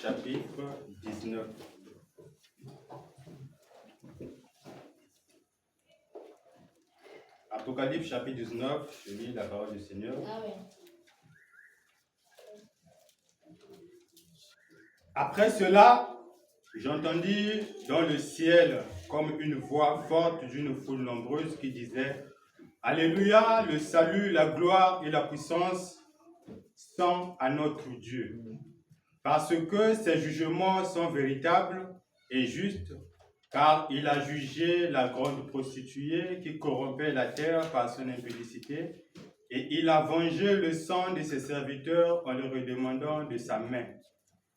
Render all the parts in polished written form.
chapitre 19. Apocalypse chapitre 19, je lis la parole du Seigneur. Après cela, j'entendis dans le ciel comme une voix forte d'une foule nombreuse qui disait: Alléluia, le salut, la gloire et la puissance sont à notre Dieu, parce que ses jugements sont véritables et justes, car il a jugé la grande prostituée qui corrompait la terre par son impudicité, et il a vengé le sang de ses serviteurs en leur redemandant de sa main.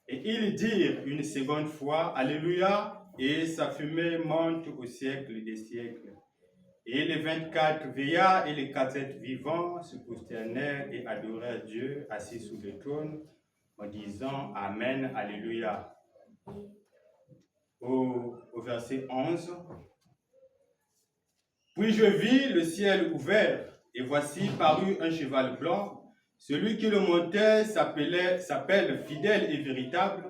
Et ils dirent une seconde fois: Alléluia, et sa fumée monte au siècle des siècles. Et les 24 vieillards et les 4 êtres vivants se prosternèrent et adorèrent Dieu assis sous le trône en disant Amen, Alléluia. Au verset 11. Puis je vis le ciel ouvert, et voici parut un cheval blanc. Celui qui le montait s'appelle fidèle et véritable,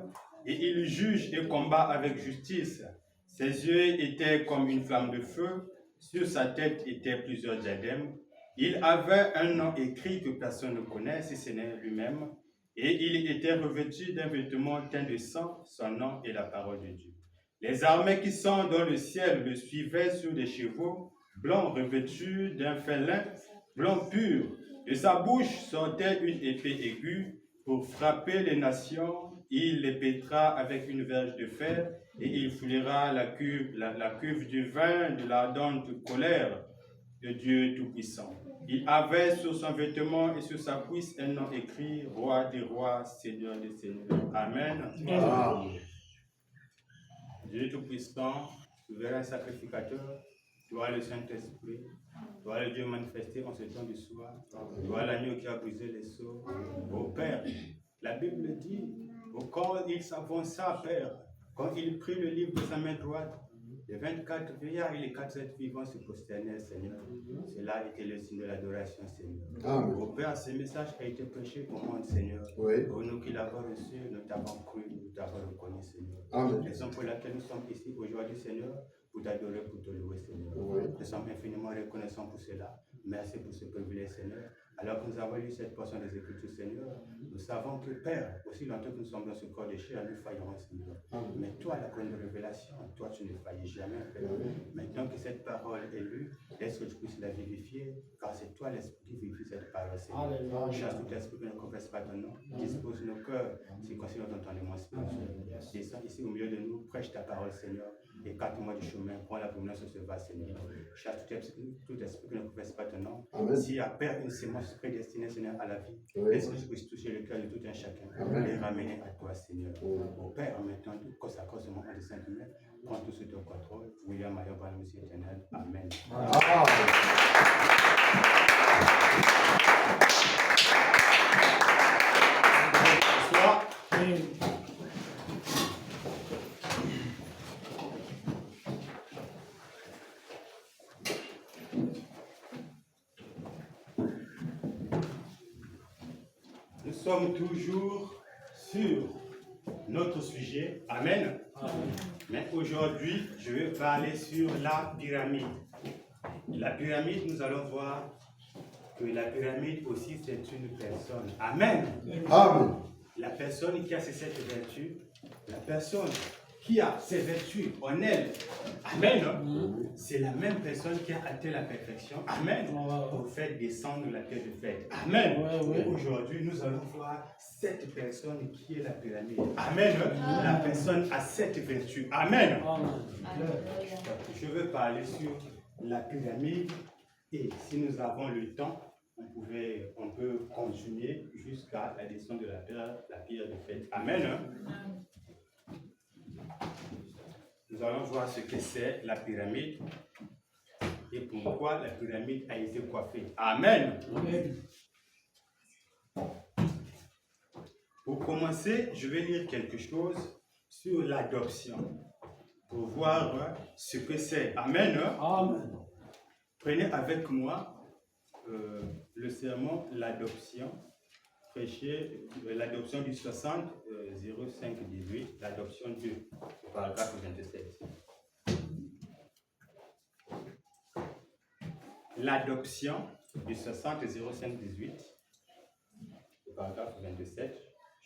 et il juge et combat avec justice. Ses yeux étaient comme une flamme de feu, sur sa tête étaient plusieurs diadèmes. Il avait un nom écrit que personne ne connaît, si ce n'est lui-même, et il était revêtu d'un vêtement teint de sang, son nom est la parole de Dieu. Les armées qui sont dans le ciel le suivaient sur des chevaux blancs revêtus d'un fin lin, blanc pur. De sa bouche sortait une épée aiguë pour frapper les nations. Il les pétra avec une verge de fer et il foulera la cuve du vin de l'ardente colère de Dieu Tout-Puissant. Il avait sur son vêtement et sur sa cuisse un nom écrit: Roi des rois, Seigneur des seigneurs. Amen. Amen. Dieu Tout-Puissant, souverain sacrificateur, toi le Saint-Esprit, toi le Dieu manifesté en ce temps du soir, toi l'agneau qui a brisé les sceaux. Ô Père, la Bible dit, quand il s'avança, Père, quand il prit le livre de sa main droite, les 24 vieillards et les 4 êtres vivants se prosternèrent, Seigneur. Cela était le signe de l'adoration, Seigneur. Amen. Ô Père, ce message a été prêché au monde, Seigneur. Oui. Pour nous qui l'avons reçu, nous t'avons cru, nous t'avons reconnu, Seigneur. Amen. Raison pour laquelle nous sommes ici aujourd'hui, Seigneur, pour t'adorer, pour te louer, Seigneur. Oui. Nous sommes infiniment reconnaissants pour cela. Merci pour ce privilège, Seigneur. Alors que nous avons lu cette portion des Écritures, Seigneur, nous savons que, Père, aussi longtemps que nous sommes dans ce corps de chair, nous faillirons, Seigneur. Amen. Mais toi, la grande révélation, toi, tu ne faillis jamais, Père. Amen. Maintenant que cette parole est lue, laisse que tu puisses la vivifier, car c'est toi l'Esprit qui vivifie cette parole, Seigneur. Chasse tout esprit qui ne confesse pas ton nom, dispose nos cœurs, circoncis notre entendement spirituel. Descends ici au milieu de nous, prêche ta parole, Seigneur. Écarte-moi du chemin, prends la provenance sur ce vas, Seigneur. Chasse tout esprit qui ne confesse pas ton nom. S'il y a Père une sémence prédestinée, Seigneur, à la vie, laisse que tu puisses toucher le cœur de tout un chacun et ramener à toi, Seigneur. Au Père, en mettant tout consacration en de sainte main, prends tout sous ton contrôle. William Maillot, par la musique éternelle. Amen. Bonsoir. Nous sommes toujours sur notre sujet. Amen. Amen. Mais aujourd'hui, je vais parler sur la pyramide. La pyramide, nous allons voir que la pyramide aussi, c'est une personne. Amen. Amen. La personne qui a ces 7 vertus, la personne qui a ces vertus en elle, amen, c'est la même personne qui a atteint la perfection, amen, pour faire descendre la terre de fête, amen. Aujourd'hui, nous allons voir cette personne qui est la pyramide, amen. La personne a 7 vertus, amen. Je veux parler sur la pyramide et si nous avons le temps, on peut continuer jusqu'à la descente de la pierre de fête, amen. Nous allons voir ce que c'est la pyramide et pourquoi la pyramide a été coiffée. Amen. Amen. Pour commencer, je vais lire quelque chose sur l'adoption pour voir ce que c'est. Amen. Amen. Prenez avec moi le sermon l'adoption. prêcher l'adoption du 60 05 18, l'adoption 2, le paragraphe 27. L'adoption du 60 05 18, le paragraphe 27,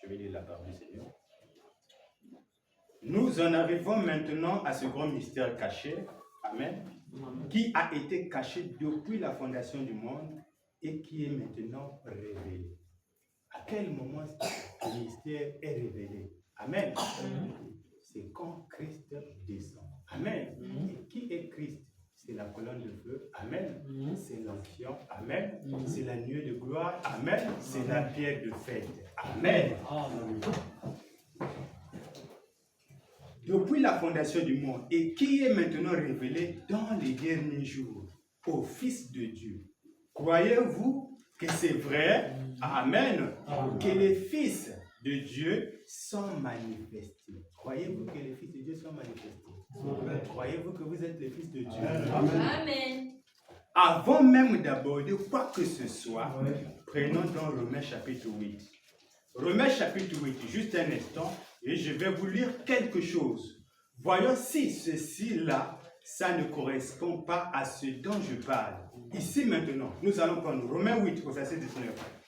je vais lire la parole du Seigneur. Nous en arrivons maintenant à ce grand mystère caché, Amen, qui a été caché depuis la fondation du monde et qui est maintenant révélé. À quel moment ce mystère est révélé? Amen. C'est quand Christ descend. Amen. Et qui est Christ? C'est la colonne de feu. Amen. C'est l'onction. Amen. C'est la nuée de gloire. Amen. C'est la pierre de fête. Amen. Depuis la fondation du monde et qui est maintenant révélé dans les derniers jours au Fils de Dieu. Croyez-vous que c'est vrai? Amen. Que les fils de Dieu sont manifestés. Croyez-vous que les fils de Dieu sont manifestés? Croyez-vous que vous êtes les fils de Dieu? Amen. Avant même d'aborder quoi que ce soit, prenons dans Romains chapitre 8. Romains chapitre 8, juste un instant, et je vais vous lire quelque chose. Voyons si ceci-là, ça ne correspond pas à ce dont je parle. Ici maintenant, nous allons prendre Romains 8 au verset 19.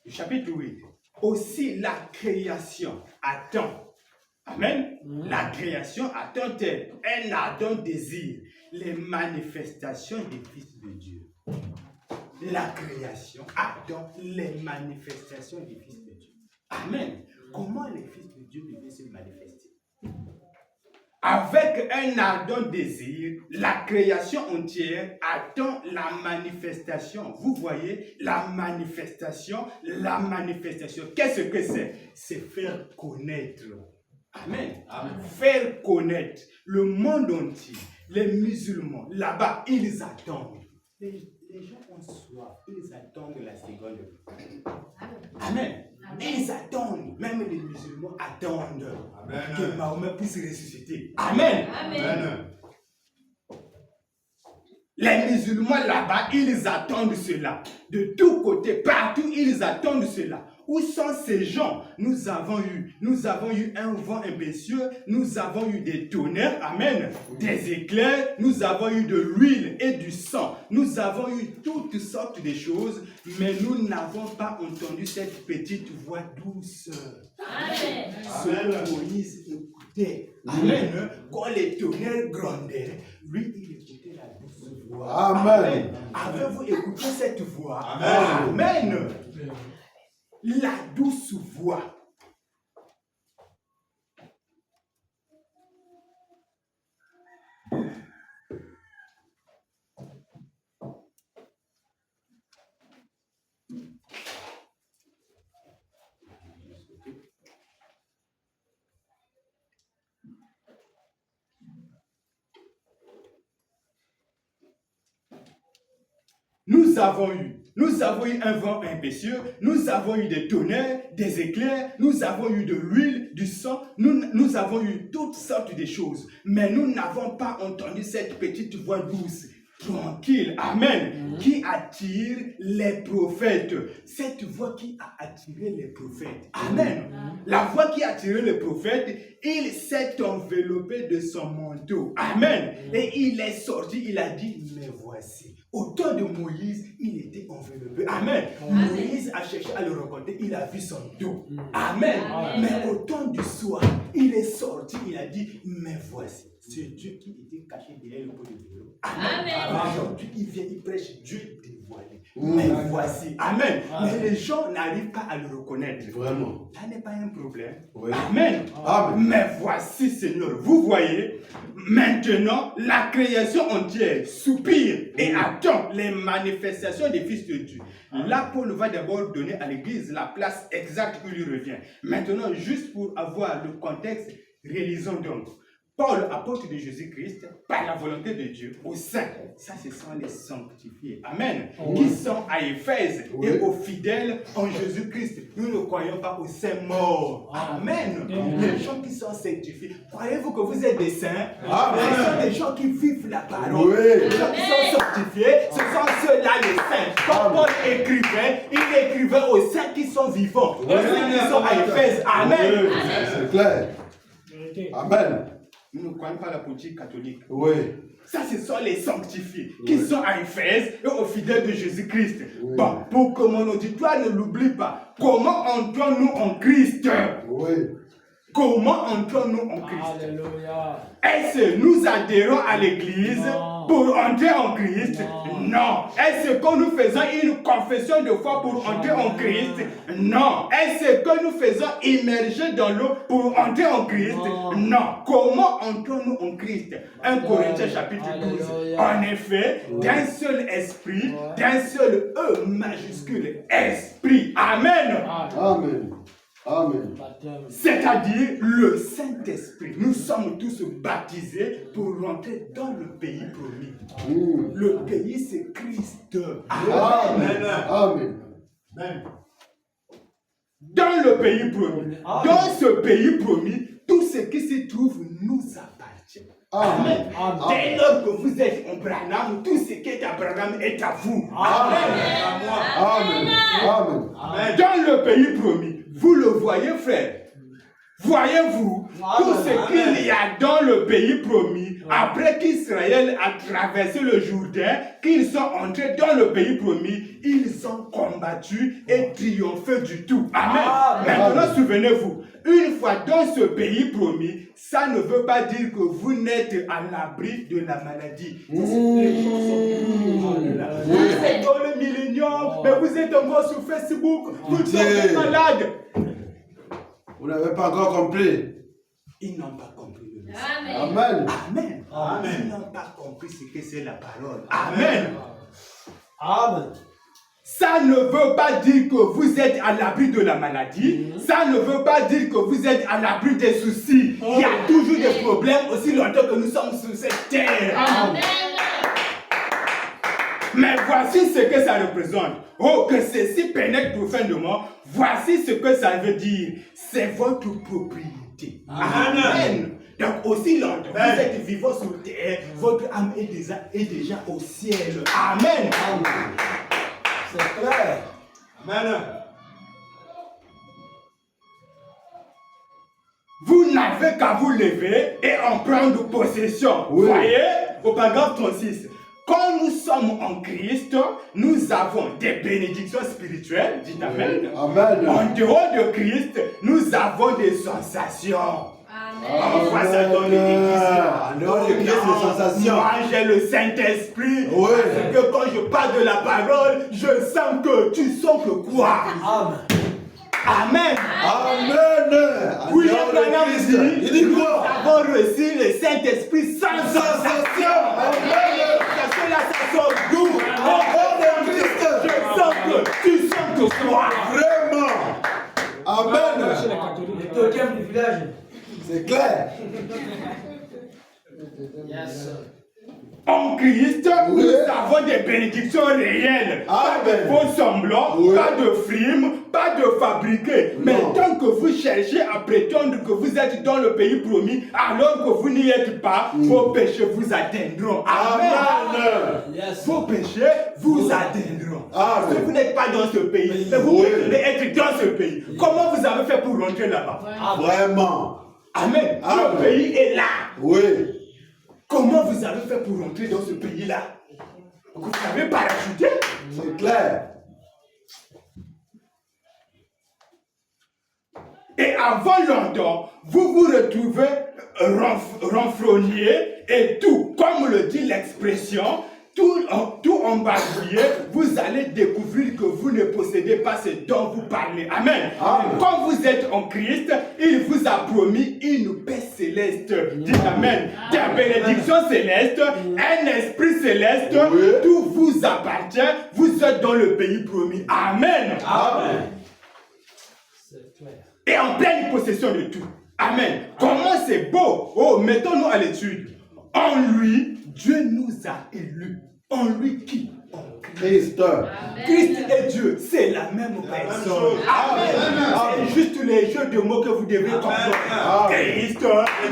Le chapitre 8. Aussi la création attend. Amen. La création attend-elle? Elle attend désir les manifestations des fils de Dieu. La création attend les manifestations des fils de Dieu. Amen. Comment les fils de Dieu devaient se manifester? Avec un ardent désir, la création entière attend la manifestation. Vous voyez, la manifestation. Qu'est-ce que c'est? C'est faire connaître. Amen. Amen. Faire connaître le monde entier. Les musulmans, là-bas, ils attendent. Les gens ont soif, ils attendent la seconde. Amen. Amen. Ils attendent, même les musulmans attendent. Amen. Que Mahomet puisse ressusciter. Amen. Amen. Amen. Les musulmans là-bas, ils attendent cela. De tous côtés, partout, ils attendent cela. Où sont ces gens? Nous avons eu un vent impétueux, nous avons eu des tonnerres, amen, des éclairs, nous avons eu de l'huile et du sang, nous avons eu toutes sortes de choses, mais nous n'avons pas entendu cette petite voix douce. Amen. Ce que Moïse écoutait, amen, quand les tonnerres grondaient, lui il écoutait la douce voix. Amen. Avez-vous écouté cette voix? Amen. Amen. La douce voix. Nous avons eu un vent impétueux, nous avons eu des tonnerres, des éclairs, nous avons eu de l'huile, du sang, nous avons eu toutes sortes de choses. Mais nous n'avons pas entendu cette petite voix douce, tranquille, amen, qui attire les prophètes. Cette voix qui a attiré les prophètes, amen. La voix qui a attiré les prophètes, il s'est enveloppé de son manteau, amen. Et il est sorti, il a dit, mais voici. Au temps de Moïse, il était enveloppé. Amen. Moïse a cherché à le rencontrer, il a vu son dos. Amen. Mais au temps du soir, il est sorti, il a dit, mais voici. C'est Dieu qui était caché derrière le pot de vélo. Amen. Aujourd'hui, il vient, il prêche Dieu dévoilé. Mais voici. Amen. Mais les gens n'arrivent pas à le reconnaître. Vraiment. Ça n'est pas un problème. Oui. Amen. Mais voici, Seigneur. Vous voyez, maintenant, la création entière soupire et attend les manifestations des fils de Dieu. Là, Paul va d'abord donner à l'Église la place exacte qui lui revient. Maintenant, juste pour avoir le contexte, réalisons donc. Paul, apôtre de Jésus-Christ, par la volonté de Dieu, aux saints. Ça, ce sont les sanctifiés. Amen. Qui sont à Éphèse et aux fidèles en Jésus-Christ. Nous ne croyons pas aux saints morts. Amen. Les gens qui sont sanctifiés. Croyez-vous que vous êtes des saints? Ce sont des gens qui vivent la parole. Les gens qui sont sanctifiés, ce sont ceux-là les saints. Quand Paul écrivait, il écrivait aux saints qui sont vivants. Aux saints qui sont à Éphèse. Amen. C'est clair. Amen. Nous ne croyons pas à la politique catholique. Oui. Ça, ce sont les sanctifiés qui sont à Éphèse et aux fidèles de Jésus-Christ. Bon, pour que mon auditoire ne l'oublie pas, comment entrons-nous en Christ? Oui. Comment entrons-nous en Christ? Alléluia. Est-ce que nous adhérons à l'église pour entrer en Christ? Non. Est-ce que nous faisons une confession de foi pour entrer en Christ? Non. Est-ce que nous faisons immerger dans l'eau pour entrer en Christ? Non. Comment entrons-nous en Christ? 1 Corinthiens chapitre 12. En effet, d'un seul esprit, d'un seul E majuscule, esprit. Amen. Amen. Amen. C'est-à-dire le Saint-Esprit. Nous sommes tous baptisés pour rentrer dans le pays promis. Le pays, c'est Christ. Amen. Amen. Dans le pays promis. Dans ce pays promis, tout ce qui se trouve nous appartient. Amen. Dès lors que vous êtes Abraham, tout ce qui est Abraham est à vous. Amen. Amen. Amen. Dans le pays promis, vous le voyez, frère. Voyez-vous tout ce qu'il y a dans le pays promis, après qu'Israël a traversé le Jourdain, qu'ils sont entrés dans le pays promis, ils ont combattu et triomphé du tout. Amen. Maintenant, souvenez-vous, une fois dans ce pays promis, ça ne veut pas dire que vous n'êtes à l'abri de la maladie. Les gens sont vous êtes dans le millénium, mais vous êtes encore sur Facebook, vous êtes malade. Vous n'avez pas encore compris. Ils n'ont pas compris le message. Amen. Amen. Amen. Ils n'ont pas compris ce que c'est la parole. Amen. Amen. Ça ne veut pas dire que vous êtes à l'abri de la maladie. Ça ne veut pas dire que vous êtes à l'abri des soucis. Il y a toujours des problèmes aussi longtemps que nous sommes sur cette terre. Amen. Mais voici ce que ça représente. Oh, que ceci pénètre profondément. Voici ce que ça veut dire. C'est votre propriété. Amen. Donc aussi longtemps que vous êtes vivant sur terre, votre âme est déjà au ciel. Amen. C'est clair. Amen. Vous n'avez qu'à vous lever et en prendre possession. Oui. Voyez, au paragraphe 36. Quand nous sommes en Christ, nous avons des bénédictions spirituelles, dites Amen. Amen. En dehors de Christ, nous avons des sensations. Amen. Parfois, ça donne des En dehors de Christ, des sensations. Moi, j'ai le Saint-Esprit. Oui. Parce que quand je parle de la parole, je sens que tu sens que quoi? Amen. Amen. Amen. En Oui, dehors de Christ. Il dit nous quoi? avons reçu le Saint-Esprit sans sensation. Amen. Parce que là, ça sort d'où? En dehors de Christ. Je sens que tu sens que quoi? Vraiment. Amen. Chez les catholiques, les théologiens du village. C'est clair. Yes. En Christ, Oui. nous avons des bénédictions réelles. Pas de Amen. faux semblants, Oui. pas de frimes, pas de fabriqués. Mais Non. tant que vous cherchez à prétendre que vous êtes dans le pays promis, alors que vous n'y êtes pas, vos péchés vous atteindront. Amen. Amen. Yes. Vos péchés vous atteindront. Amen. Parce que vous n'êtes pas dans ce pays, mais vous Oui. prétendez être dans ce pays. Comment vous avez fait pour rentrer là-bas? Vraiment. Amen. Amen. Le pays est là. Oui. Comment vous avez fait pour rentrer dans ce pays-là? Vous avez parachuté? C'est clair. Et avant longtemps, vous vous retrouvez renfrogné et tout, comme le dit l'expression, tout embarbouillé, vous allez découvrir que vous ne possédez pas ce dont vous parlez. Amen. Amen. Quand vous êtes en Christ, il vous a promis une paix céleste. Dites Amen. Des bénédictions célestes, un esprit céleste, Oui. tout vous appartient. Vous êtes dans le pays promis. Amen. Amen. C'est clair. Et en pleine possession de tout. Amen. Comment c'est beau. Oh, mettons-nous à l'étude. En lui, Dieu nous a élus. En lui qui? Christ. Christ et Dieu, c'est la même personne. Amen. C'est juste les jeux de mots que vous devez comprendre. Christ,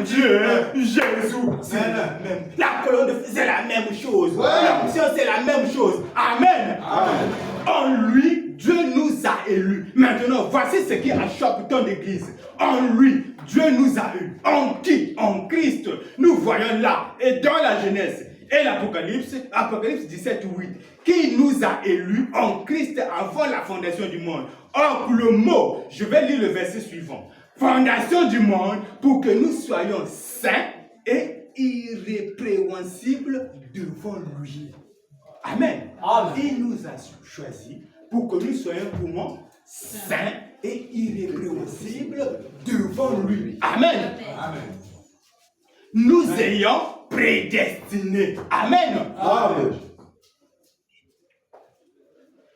Dieu, Jésus, c'est la même. La colonne de feu, c'est la même chose. L'onction, c'est la même chose. Amen. En lui, Dieu nous a élus. Maintenant, voici ce qui achoppe ton église. En lui, Dieu nous a élus. En qui? En Christ. Nous voyons là, et dans la Genèse, et l'Apocalypse, Apocalypse 17, 8, qui nous a élus en Christ avant la fondation du monde. Or, pour le mot, je vais lire le verset suivant. Fondation du monde, pour que nous soyons saints et irrépréhensibles devant lui. Amen. Il nous a choisis pour que nous soyons comment? Saints et irrépréhensibles devant lui. Amen. Nous ayons prédestinés. Amen.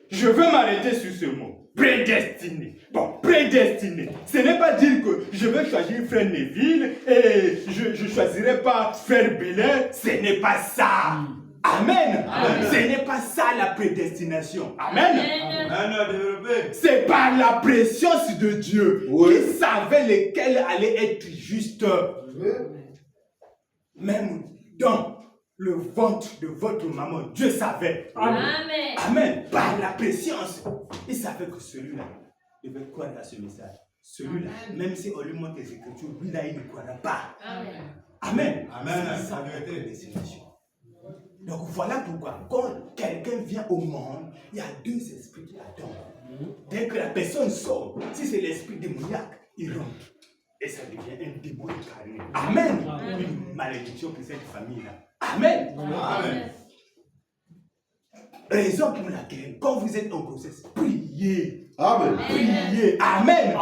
Je veux m'arrêter sur ce mot. Prédestiné. Bon, prédestiné. Ce n'est pas dire que je vais choisir frère Neville et je ne choisirai pas frère Belair. Ce n'est pas ça. Amen. Ce n'est pas ça la prédestination. Amen. C'est par la préscience de Dieu qui savait lesquels allaient être justes. Même dans le ventre de votre maman, Dieu savait. Amen. Par la préscience. Il savait que celui-là devait croire à ce message. Celui-là, même si on lui montre les Écritures, lui-là, il ne croira pas. Amen. C'est ça la prédestination. Donc voilà pourquoi, quand quelqu'un vient au monde, il y a deux esprits qui attendent. Dès que la personne sort, si c'est l'esprit démoniaque, il rentre. Et ça devient un démon incarné. Amen. Une malédiction pour cette famille-là. Amen. Raison pour laquelle, quand vous êtes en grossesse, priez. Priez. Amen.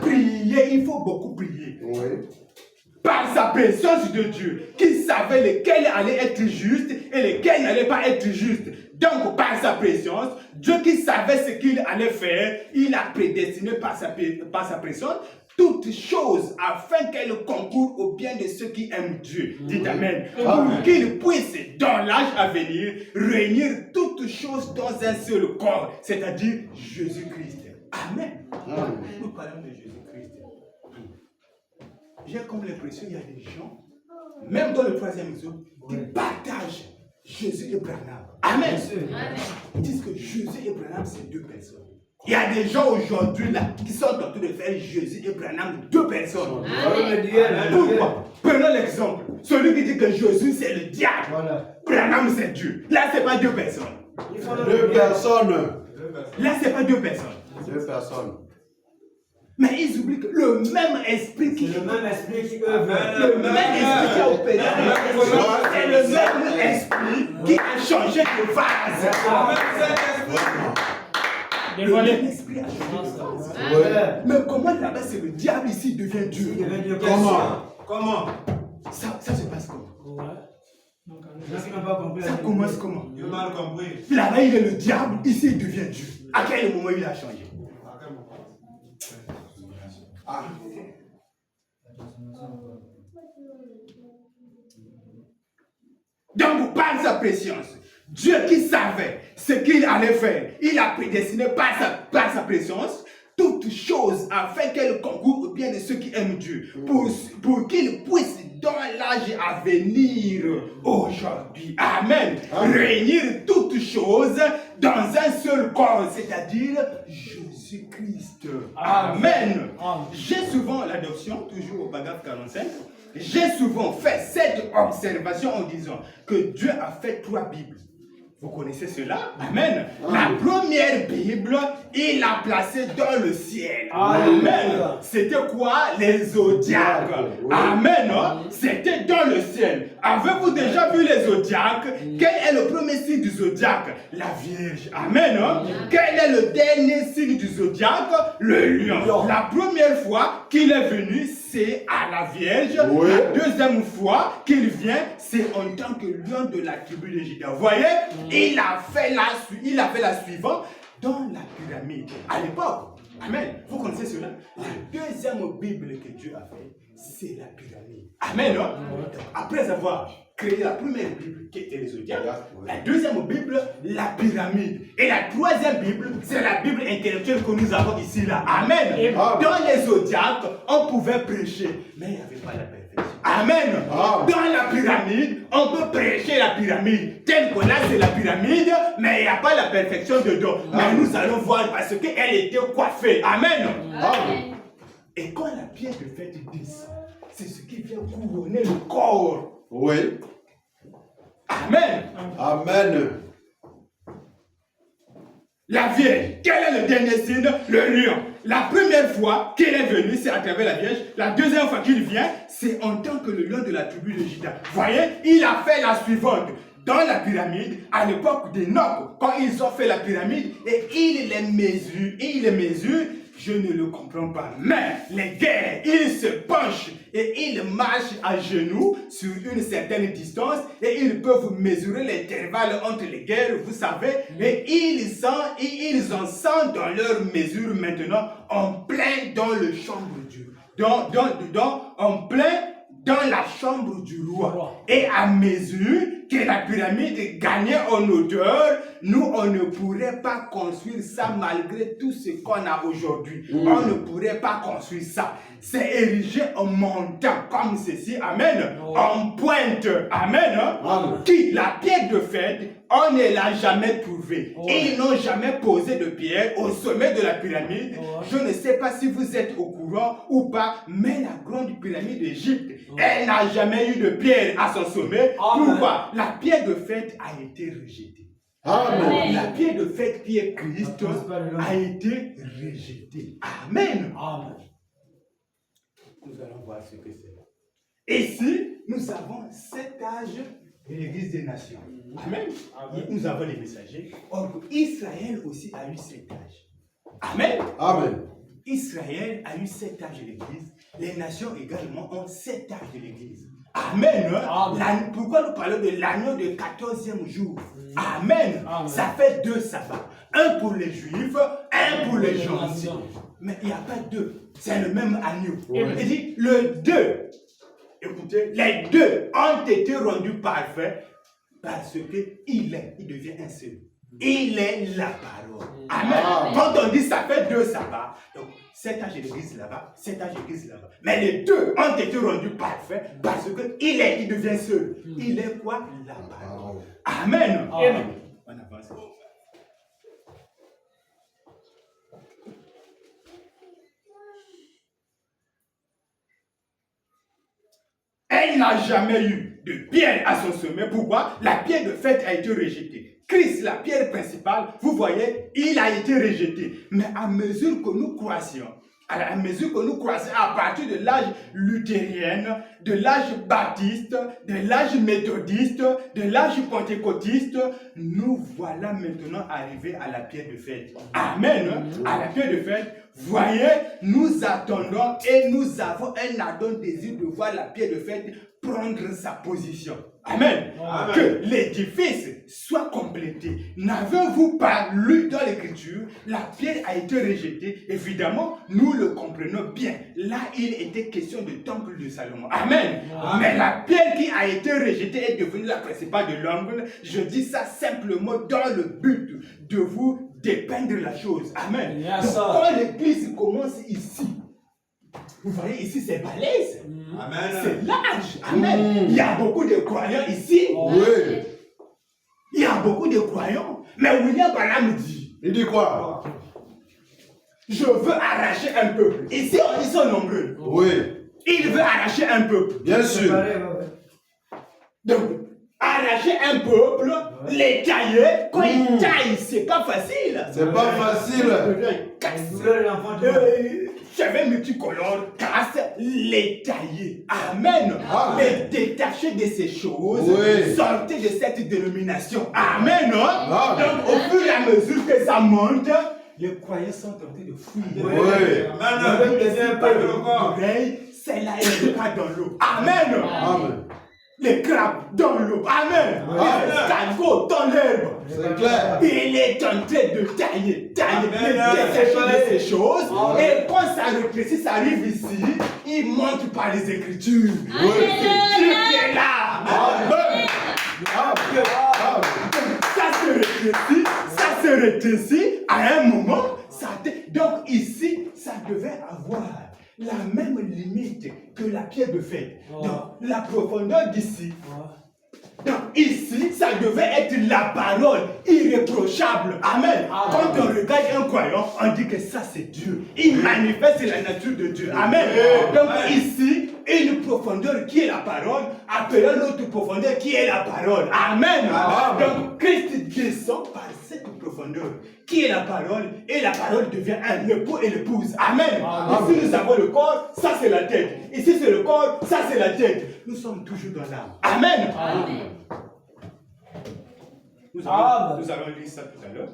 Priez, il faut beaucoup prier. Par sa présence de Dieu, qui savait lesquels allaient être justes et lesquels n'allaient pas être justes. Donc, par sa présence, Dieu qui savait ce qu'il allait faire, il a prédestiné par sa présence toutes choses afin qu'elles concourent au bien de ceux qui aiment Dieu. Dites Amen. Pour qu'ils puissent, dans l'âge à venir, réunir toutes choses dans un seul corps, c'est-à-dire Jésus-Christ. Amen. Nous parlons de Jésus-Christ. J'ai comme l'impression qu'il y a des gens, même dans le troisième zone, qui partagent Jésus et Branham. Amen. Ils disent que Jésus et Branham, c'est deux personnes. Il y a des gens aujourd'hui là qui sont en train de faire Jésus et Branham deux personnes. Pourquoi? Prenons l'exemple. Celui qui dit que Jésus c'est le diable, Branham c'est Dieu. Là, c'est pas deux personnes. Deux personnes. Là, c'est pas deux personnes. Deux personnes. Mais ils oublient que le même esprit qui œuvre, le même esprit qui a opéré, c'est le même esprit qui a changé de vase. Le même esprit a changé de vase. Mais comment là-bas c'est le diable ici devient Dieu? Comment? Ça se passe comment? Ça commence comment? Là-bas il est le diable, ici il devient Dieu. À quel moment il a changé? Donc, par sa préscience, Dieu qui savait ce qu'il allait faire, il a prédestiné par sa préscience toutes choses afin qu'elles concourent au bien de ceux qui aiment Dieu, pour qu'ils puissent dans l'âge à venir aujourd'hui, amen, réunir toutes choses dans un seul corps, c'est-à-dire Jésus-Christ. Amen. J'ai souvent l'adoption, toujours au paragraphe 45, j'ai souvent fait cette observation en disant que Dieu a fait 3 Bibles. Vous connaissez cela? Amen. La première Bible, il l'a placée dans le ciel. Amen. C'était quoi? Les zodiaques. Amen. C'était dans le ciel. Avez-vous déjà vu les zodiaques? Quel est le premier signe du zodiaque? La Vierge. Amen. Quel est le dernier signe du zodiaque? Le lion. La première fois qu'il est venu, c'est à la Vierge. La deuxième fois qu'il vient, c'est en tant que lion de la tribu de Juda. Vous voyez? Il a fait la suivante dans la pyramide. À l'époque, Amen. Vous connaissez cela? La deuxième Bible que Dieu a faite, c'est la pyramide. Amen. Non? Après avoir créé la première Bible qui était les zodiaques, la deuxième Bible, la pyramide. Et la troisième Bible, c'est la Bible intellectuelle que nous avons ici là. Amen. Et dans les zodiaques, on pouvait prêcher, mais il n'y avait pas la perfection. Amen. Dans la pyramide, on peut prêcher la pyramide. Tel que là, c'est la pyramide, mais il n'y a pas la perfection dedans. Mais nous allons voir parce qu'elle était coiffée. Amen. Et quand la pierre de fête descend, c'est ce qui vient couronner le corps. Oui. Amen. Amen. La Vierge, quel est le dernier signe? Le lion. La première fois qu'il est venu, c'est à travers la Vierge. La deuxième fois qu'il vient, c'est en tant que le lion de la tribu de Juda. Voyez, il a fait la suivante. Dans la pyramide, à l'époque d'Enoch, quand ils ont fait la pyramide, et il les mesure, je ne le comprends pas. Mais les guerres, ils se penchent et ils marchent à genoux sur une certaine distance et ils peuvent mesurer l'intervalle entre les guerres, vous savez, et ils en sont dans leur mesure maintenant en plein dans le chambre du en plein dans la chambre du roi. Et à mesure que la pyramide gagnait en hauteur, nous, on ne pourrait pas construire ça malgré tout ce qu'on a aujourd'hui. On ne pourrait pas construire ça. C'est érigé en montant comme ceci. Amen. En pointe. Amen. Qui, la pierre de fête, on ne l'a jamais trouvée. Ils n'ont jamais posé de pierre au sommet de la pyramide. Je ne sais pas si vous êtes au courant ou pas, mais la grande pyramide d'Égypte, elle n'a jamais eu de pierre à son sommet. Pourquoi? La pierre de fête a été rejetée. Amen. La pierre de fête qui est Christ a été rejetée. Amen. Nous allons voir ce que c'est. Ici, nous avons 7 âges de l'Église des Nations. Amen. Nous avons les messagers. Or, Israël aussi a eu 7 âges. Amen. Amen. Israël a eu 7 âges de l'Église. Les nations également ont 7 âges de l'Église. Amen. Pourquoi nous parlons de l'agneau de 14e jour? Amen. Ça fait 2 sabbats. Un pour les Juifs, un pour les gentils. Mais il n'y a pas 2. C'est le même agneau. Il dit le 2. Écoutez, les 2 ont été rendus parfaits parce qu'il devient un seul. Il est la parole. Amen. Quand on dit ça fait 2 sabbats, donc 7 âges de l'église là-bas, 7 âges de l'église là-bas. Mais les 2 ont été rendus parfaits parce qu'il devient seul. Il est quoi? La parole. Amen. Amen. On avance. Elle n'a jamais eu de pierre à son sommet. Pourquoi? La pierre de fête a été rejetée. Christ, la pierre principale, vous voyez, il a été rejeté. Mais à mesure que nous croissions, à partir de l'âge luthérien, de l'âge baptiste, de l'âge méthodiste, de l'âge pentecôtiste, nous voilà maintenant arrivés à la pierre de fête. Amen. À la pierre de fête, voyez, nous attendons et nous avons un ardent désir de voir la pierre de fête prendre sa position. Amen. Amen. Que l'édifice soit complété. N'avez-vous pas lu dans l'écriture, la pierre a été rejetée. Évidemment, nous le comprenons bien. Là, il était question du temple de Salomon. Amen. Amen. Mais la pierre qui a été rejetée est devenue la principale de l'angle. Je dis ça simplement dans le but de vous dépeindre la chose. Amen. Donc, quand l'église commence ici, vous voyez, ici, c'est balèze. Amen. C'est large. Amen. Il y a beaucoup de croyants ici. Oui. Il y a beaucoup de croyants. Mais William Branham dit. Il dit quoi? Je veux arracher un peuple. Ici, ils sont nombreux. Oui. Il veut arracher un peuple. Bien sûr. Donc, arracher un peuple, les tailler, quand ils taillent, c'est pas facile. C'est pas facile. Cheveux multicolores, casse, les tailler. Amen. Les détacher de ces choses. Oui. Sortir de cette dénomination. Amen. Donc, au fur et à mesure que ça monte, les croyants sont tentés de fuir. Oui. Amen. Celle-là est le cas dans l'eau. Amen. Amen. les crabes dans l'eau. Amen. Les escargots dans l'herbe. C'est clair. Il est en train de tailler ces choses. Et quand ça rétrécit, ça arrive ici, il montre par les Écritures. C'est Dieu qui est là. Amen. Ça se rétrécit à un moment. Donc ici, ça devait avoir la même limite que la pierre de fête. Donc la profondeur d'ici. Donc ici, ça devait être la parole irréprochable. Amen. Quand on regarde un croyant, on dit que ça c'est Dieu. Il manifeste la nature de Dieu. Amen. Donc ici, une profondeur qui est la parole, appelons l'autre profondeur qui est la parole. Amen. Donc Christ descend par cette profondeur qui est la parole, et la parole devient un époux et l'épouse. Amen. Ici nous avons le corps, ça c'est la tête. Ici c'est le corps, ça c'est la tête. Nous sommes toujours dans l'âme. Amen. Nous allons lire ça tout à l'heure.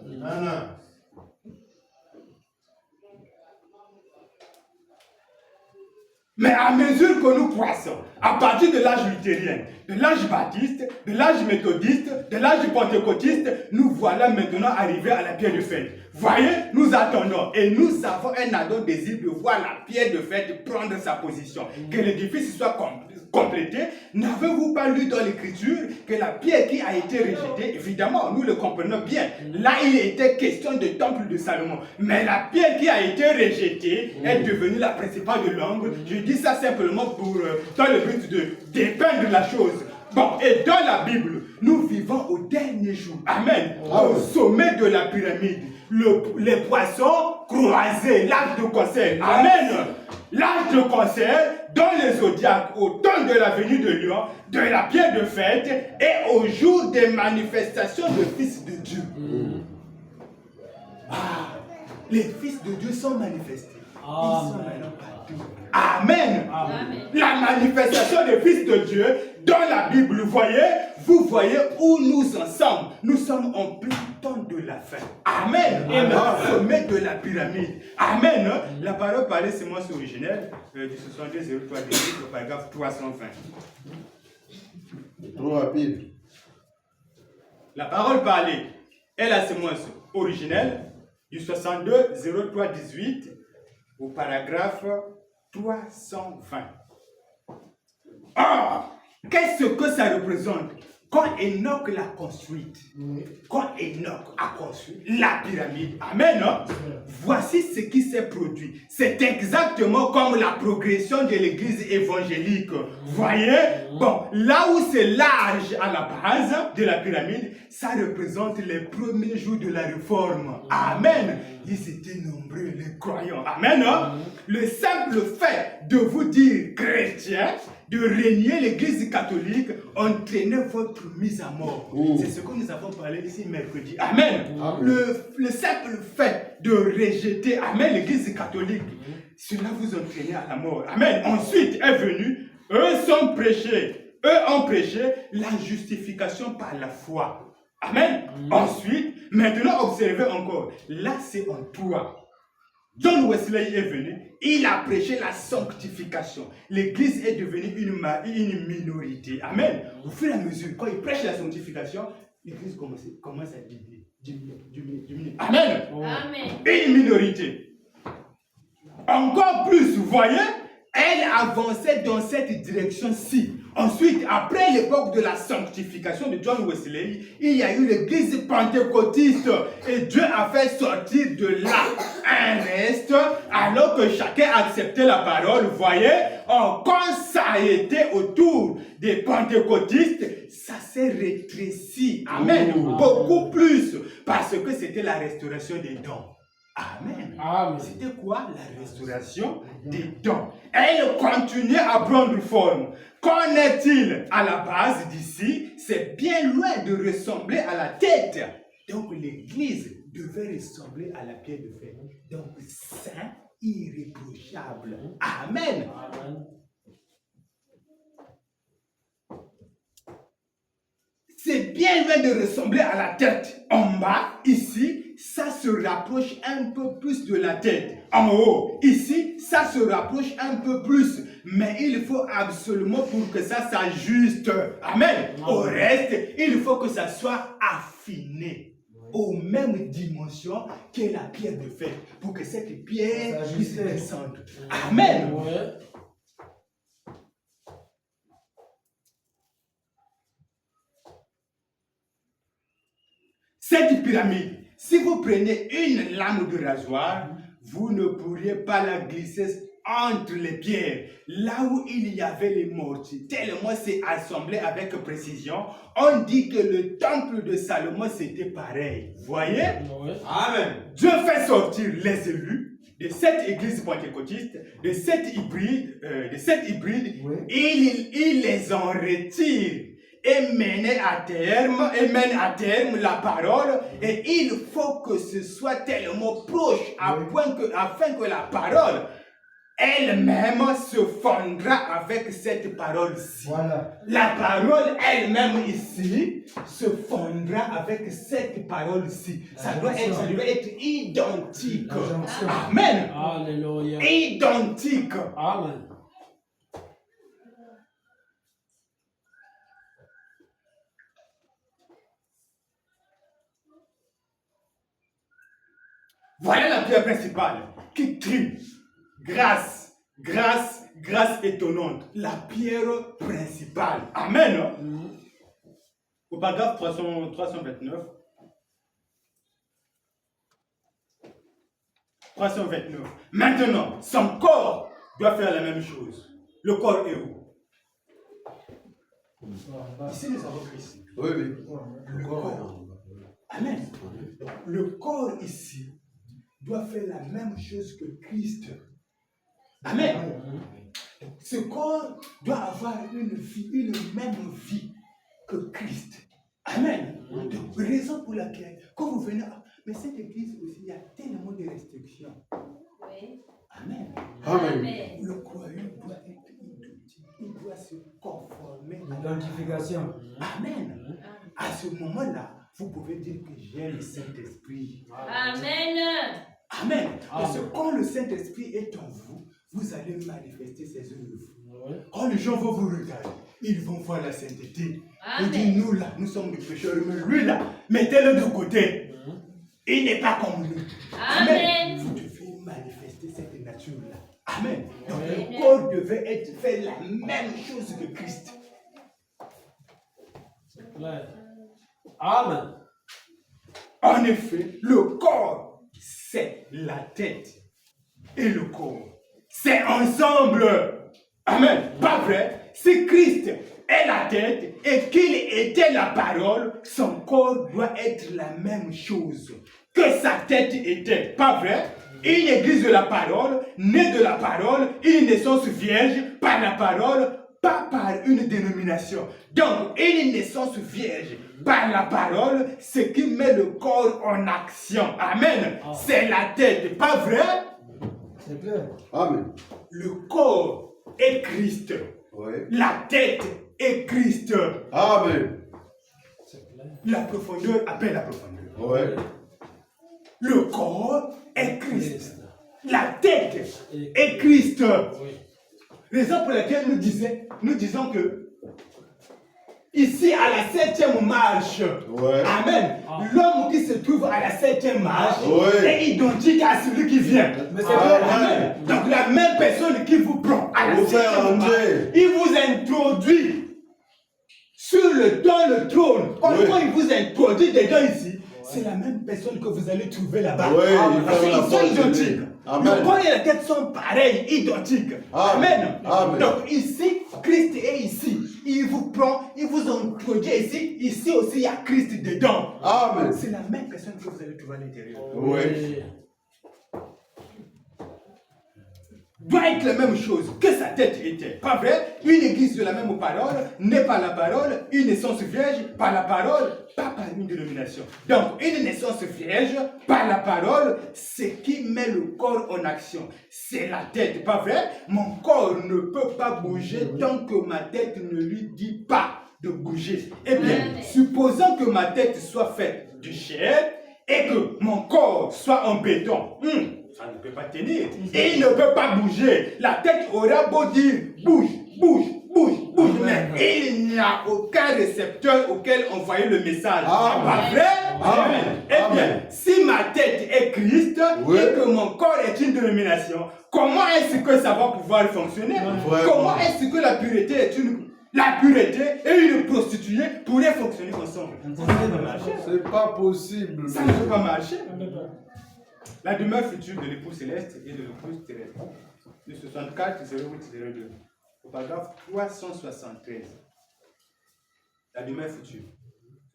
Mais à mesure que nous croissons, à partir de l'âge luthérien, de l'âge baptiste, de l'âge méthodiste, de l'âge pentecôtiste, nous voilà maintenant arrivés à la pierre de fête. Voyez, nous attendons et nous avons un ardent désir de voir la pierre de fête prendre sa position, que l'édifice soit complété. N'avez-vous pas lu dans l'écriture que la pierre qui a été rejetée, évidemment, nous le comprenons bien, là il était question du temple de Salomon, mais la pierre qui a été rejetée est devenue la principale de l'ombre. Je dis ça simplement pour, dans le but de dépeindre la chose. Bon, et dans la Bible, nous vivons au dernier jour. Amen. Au sommet de la pyramide. Les poissons croisés, l'âge de concert. Amen. L'âge de concert dans les zodiaques, au temps de la venue de Lion, de la pierre de fête et au jour des manifestations de fils de Dieu. Les fils de Dieu sont manifestés. Ils sont maintenant partout. Amen. La manifestation des fils de Dieu dans la Bible, vous voyez où nous en sommes. Nous sommes en plein temps de la fin. Amen. Au sommet de la pyramide. Amen. La parole parlait sémence originelle du 6203 au paragraphe 320. Trop rapide. La parole parlait est la sémence originelle du 6203-18 au paragraphe 320. Or, qu'est-ce que ça représente? Quand Enoch l'a construite, quand Enoch a construit la pyramide, amen, voici ce qui s'est produit. C'est exactement comme la progression de l'église évangélique. Voyez, bon, là où c'est large à la base de la pyramide, ça représente les premiers jours de la réforme. Amen. Ils étaient nombreux, les croyants. Amen. Le simple fait de vous dire chrétien, de régner l'église catholique, entraînait votre mise à mort. C'est ce que nous avons parlé ici mercredi. Amen. Le simple fait de rejeter, amen, l'église catholique, cela vous entraînait à la mort. Amen. Ensuite est venu, eux ont prêché la justification par la foi. Amen. Ensuite, maintenant observez encore, là c'est en toi. John Wesley est venu, il a prêché la sanctification. L'église est devenue une minorité. Amen. Au fur et à mesure, quand il prêche la sanctification, l'église commence à diminuer. Amen. Amen. Une minorité. Encore plus, vous voyez, elle avançait dans cette direction-ci. Ensuite, après l'époque de la sanctification de John Wesley, il y a eu l'église pentecôtiste et Dieu a fait sortir de là un reste alors que chacun acceptait la parole. Vous voyez, quand ça a été autour des pentecôtistes, ça s'est rétréci. Amen. Beaucoup plus parce que c'était la restauration des dons. Amen. C'était quoi la restauration des dons? Elle continuait à prendre forme. Qu'en est-il à la base d'ici? C'est bien loin de ressembler à la tête. Donc l'église devait ressembler à la pierre de fer. Donc saint, irréprochable. Amen. C'est bien loin de ressembler à la tête. En bas, ici, ça se rapproche un peu plus de la tête. En haut, ici, ça se rapproche un peu plus mais il faut absolument pour que ça s'ajuste. Amen. Au reste, il faut que ça soit affiné aux mêmes dimensions que la pierre de fer, pour que cette pierre puisse descendre. Amen. Ouais. Cette pyramide, si vous prenez une lame de rasoir, vous ne pourriez pas la glisser entre les pierres, là où il y avait les mortiers, tellement c'est assemblé avec précision. On dit que le temple de Salomon c'était pareil. Voyez? Ouais. Amen. Dieu fait sortir les élus de cette église pentecôtiste, de cette hybride, Oui. il les en retire et mène à terme la parole, et il faut que ce soit tellement proche afin que la parole elle-même se fondra avec cette parole-ci. Voilà. La parole elle-même ici se fondra avec cette parole-ci. Ça doit être identique. Conjonction. Amen. Alléluia. Identique. Amen. Voilà la pierre principale qui crie grâce, grâce, grâce étonnante. La pierre principale. Amen. Au paragraphe 329. 329. Maintenant, son corps doit faire la même chose. Le corps est où? Ici, nous avons Christ. Oui, oui. Le corps. Amen. Le corps ici doit faire la même chose que Christ. Amen. Ce corps doit avoir une même vie que Christ. Amen. Donc, raison pour laquelle, quand vous venez, mais cette église aussi, il y a tellement de restrictions. Oui. Amen. Amen. Le croyant doit être identique, il doit se conformer. L'identification. Amen. À ce moment-là, vous pouvez dire que j'ai le Saint-Esprit. Amen. Amen. Parce que quand le Saint-Esprit est en vous, vous allez manifester ses œuvres. Ouais. Quand les gens vont vous regarder, ils vont voir la sainteté. Ils Amen. disent, nous là, nous sommes des pécheurs, mais lui là, mettez-le de côté. Il n'est pas comme nous. Amen. Vous devez manifester cette nature-là. Amen. Donc Amen. le corps devait faire la même chose que Christ. C'est clair. Amen. En effet, le corps, c'est la tête. Et le corps, c'est ensemble. Amen. Pas vrai? Si Christ est la tête et qu'il était la parole, son corps doit être la même chose que sa tête était. Pas vrai? Une église de la parole, née de la parole, une naissance vierge par la parole, pas par une dénomination. Donc, une naissance vierge par la parole, ce qui met le corps en action. Amen. C'est la tête, pas vrai? C'est clair. Amen. Le corps est Christ. Oui. La tête est Christ. Amen. C'est clair. La profondeur appelle la profondeur. Oui. Le corps est Christ. Christ. La tête est Christ. Oui. Raison pour laquelle nous disons que ici à la 7e marche, Ouais. Amen, l'homme qui se trouve à la 7e marche Ouais. est identique à celui qui vient. Mais c'est clair. Amen. Donc la même personne qui vous prend à la Vous fait 7e marche, entrer. il vous introduit dans le trône. Quand il vous introduit dedans ici, c'est la même personne que vous allez trouver là-bas. Oui, il Parce ferme la qu'ils sont porte de identiques. lui. Amen. Le corps et la tête sont pareils, identiques. Amen. Amen. Donc ici, Christ est ici. Il vous prend, il vous introduit ici. Ici aussi, il y a Christ dedans. Amen. C'est la même personne que vous allez trouver à l'intérieur. Oui. Doit être la même chose que sa tête était. Pas vrai? Une église de la même parole, née par la parole, une naissance vierge par la parole, pas par une dénomination. Donc, une naissance vierge par la parole, c'est qui met le corps en action. C'est la tête, pas vrai? Mon corps ne peut pas bouger tant que ma tête ne lui dit pas de bouger. Eh bien, Amen. supposons que ma tête soit faite de chair et que mon corps soit en béton. Ça ne peut pas tenir. Et il ne peut pas bouger. La tête aura beau dire bouge, bouge, bouge, bouge. Mais il n'y a aucun récepteur auquel envoyer le message. Amen. Pas vrai? Amen. Eh bien, si ma tête est Christ Oui. et que mon corps est une dénomination, comment est-ce que ça va pouvoir fonctionner? Vraiment. Comment est-ce que la pureté est une... La pureté et une prostituée pourraient fonctionner ensemble? Ça ne peut pas marcher. C'est pas possible. Ça ne peut pas marcher. La demeure future de l'époux céleste et de l'épouse terrestre. De 64 08 02. Au paragraphe 373. La demeure future.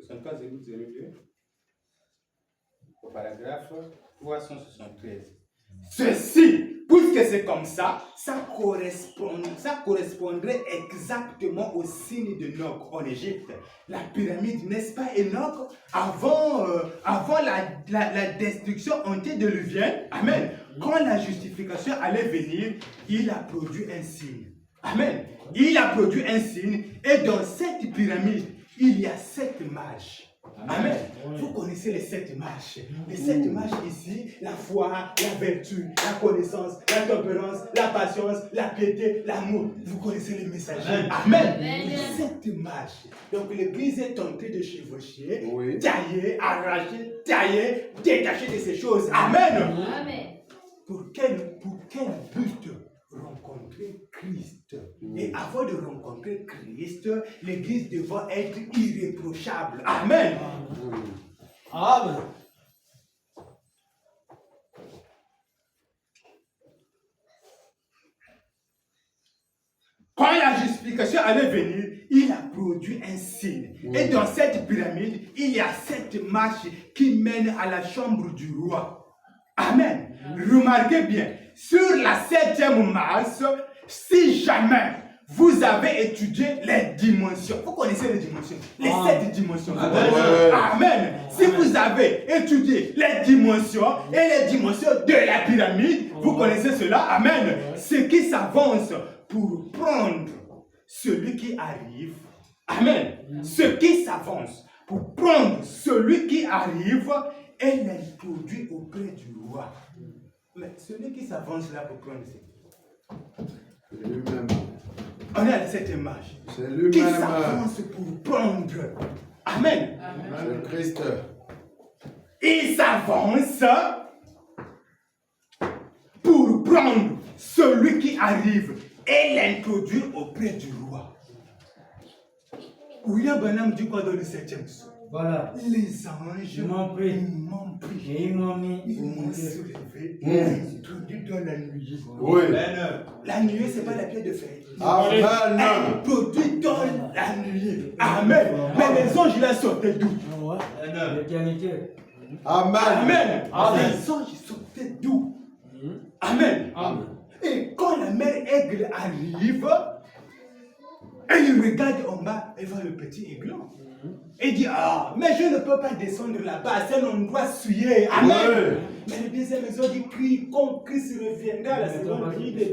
64 08 02. Au paragraphe 373. Ceci, puisque c'est comme ça, ça correspondrait exactement au signe de Enoch en Égypte. La pyramide, n'est-ce pas, Enoch, avant la destruction antédiluvienne, amen, quand la justification allait venir, il a produit un signe. Amen. Il a produit un signe, et dans cette pyramide, il y a 7 mages. Amen. Vous connaissez les 7 marches. Les 7 marches ici, la foi, la vertu, la connaissance, la tempérance, la patience, la piété, l'amour. Vous connaissez les messagers. Amen. Les 7 marches. Donc l'église est tentée de chevaucher, Oui. tailler, arracher, tailler, détacher de ces choses. Amen. Amen. Pour quel but rencontrer Christ? Et avant de rencontrer Christ, l'église devra être irréprochable. Amen. Amen. Quand la justification allait venir, il a produit un signe. Et dans cette pyramide, il y a 7 marches qui mènent à la chambre du roi. Amen. Remarquez bien, sur la 7e marche, si jamais vous avez étudié les dimensions, vous connaissez les dimensions, les 7 dimensions. Ouais. Amen. Si vous avez étudié les dimensions et les dimensions de la pyramide, vous connaissez cela. Amen. Ce qui s'avance pour prendre celui qui arrive. Amen. Ce qui s'avance pour prendre celui qui arrive et l'introduit auprès du roi. Mais celui qui s'avance là pour prendre, c'est Lui-même. on est à cette image. C'est Qui lui-même. s'avance pour prendre. Amen. C'est le Christ. Il s'avance pour prendre celui qui arrive et l'introduire auprès du roi. William Branham dit quoi dans le 7e psaume? Voilà. Les anges m'ont pris. m'ont pris. Et ils m'ont mis. Ils m'ont soulevé et introduit dans la nuée. Oui. La nuée, ce n'est pas la pierre de feuille. Amen. Introduit dans la nuée. Amen. Mais les anges là sortaient d'où? Ouais. L'éternité. Amen. Amen. Amen. Les anges sortaient d'où? Amen. Amen. Et quand la mère aigle arrive, elle regarde en bas, elle voit le petit aiglon. Elle dit, ah, mais je ne peux pas descendre là-bas, c'est un endroit souillé. Amen. Ouais. Mais le deuxième maison dit, quand Christ reviendra, la seconde, il ne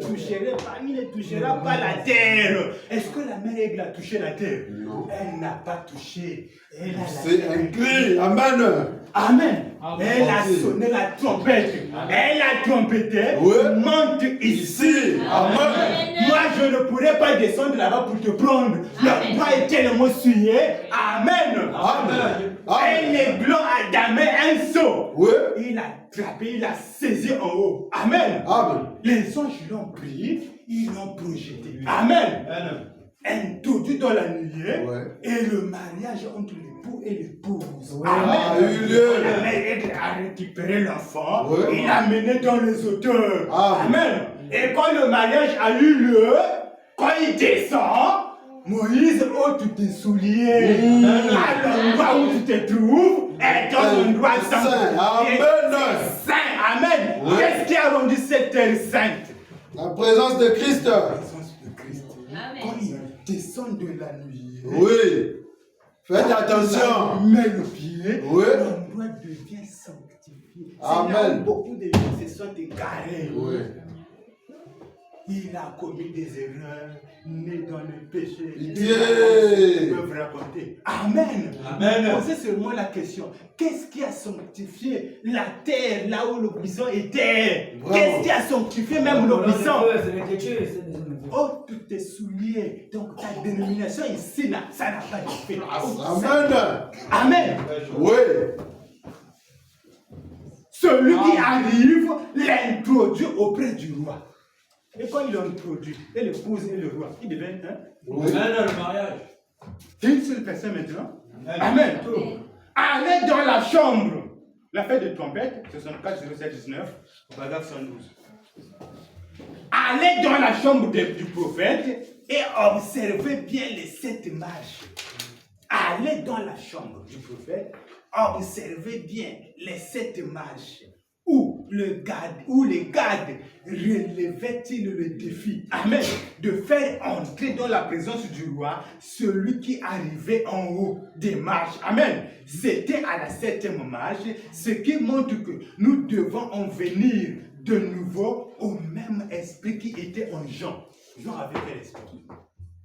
touchera pas la terre. Est-ce que la mère aigle a touché la terre? Non. Elle n'a pas touché. Elle a C'est un cri. Amen. Amen. Amen. Elle a sonné la trompette. Elle a trompetté. Oui. Monte ici. Amen. Moi, je ne pourrais pas descendre là-bas pour te prendre. L'endroit est tellement souillé. Amen. Amen. Un Amen. aiglon a damé un seau. Oui. Il a attrapé, il a saisi en haut. Amen. Amen. Les anges l'ont pris, ils l'ont projeté. Amen. Introduit dans la nuée. Ouais. Et le mariage entre l'époux et l'épouse. Ouais. A eu lieu. La mère aigle a récupéré l'enfant, Ouais. il l'a mené dans les hauteurs. Amen. Amen. Et quand le mariage a eu lieu, quand il descend, Moïse ôte tes souliers. À l'endroit où tu te trouves, est un endroit saint. Amen. C'est saint. Amen. Ouais. Qu'est-ce qui a rendu cette terre sainte? La présence de Christ. La présence de Christ. Amen. Quand il descend de la nuit, Oui. Faites attention. il met le pied, Oui. l'endroit devient sanctifié. Amen. C'est là où beaucoup de gens se sont égarés. Oui. Il a commis des erreurs, né dans le péché. Dieu. Ils peuvent raconter. Amen. Amen. Posez seulement la question. Qu'est-ce qui a sanctifié la terre là où le buisson était? Qu'est-ce qui a sanctifié même le buisson? Oh, tous tes souliers. Donc ta dénomination ici, là, ça n'a pas d'effet. Amen. Amen. Oui. Celui qui arrive l'introduit auprès du roi. Et quand il l'introduit, et l'épouse et le roi, il devient un. Oui. Le mariage. Une seule personne maintenant. Amen. Allez dans la chambre. La fête de trompette, 64 07 19, paragraphe 112. Allez dans la chambre du prophète et observez bien les 7 marches. Allez dans la chambre du prophète, observez bien les 7 marches. Où les gardes relevaient-ils le défi, amen, de faire entrer dans la présence du roi celui qui arrivait en haut des marches, amen. C'était à la 7e marche, ce qui montre que nous devons en venir de nouveau au même esprit qui était en Jean. Jean avait quel esprit?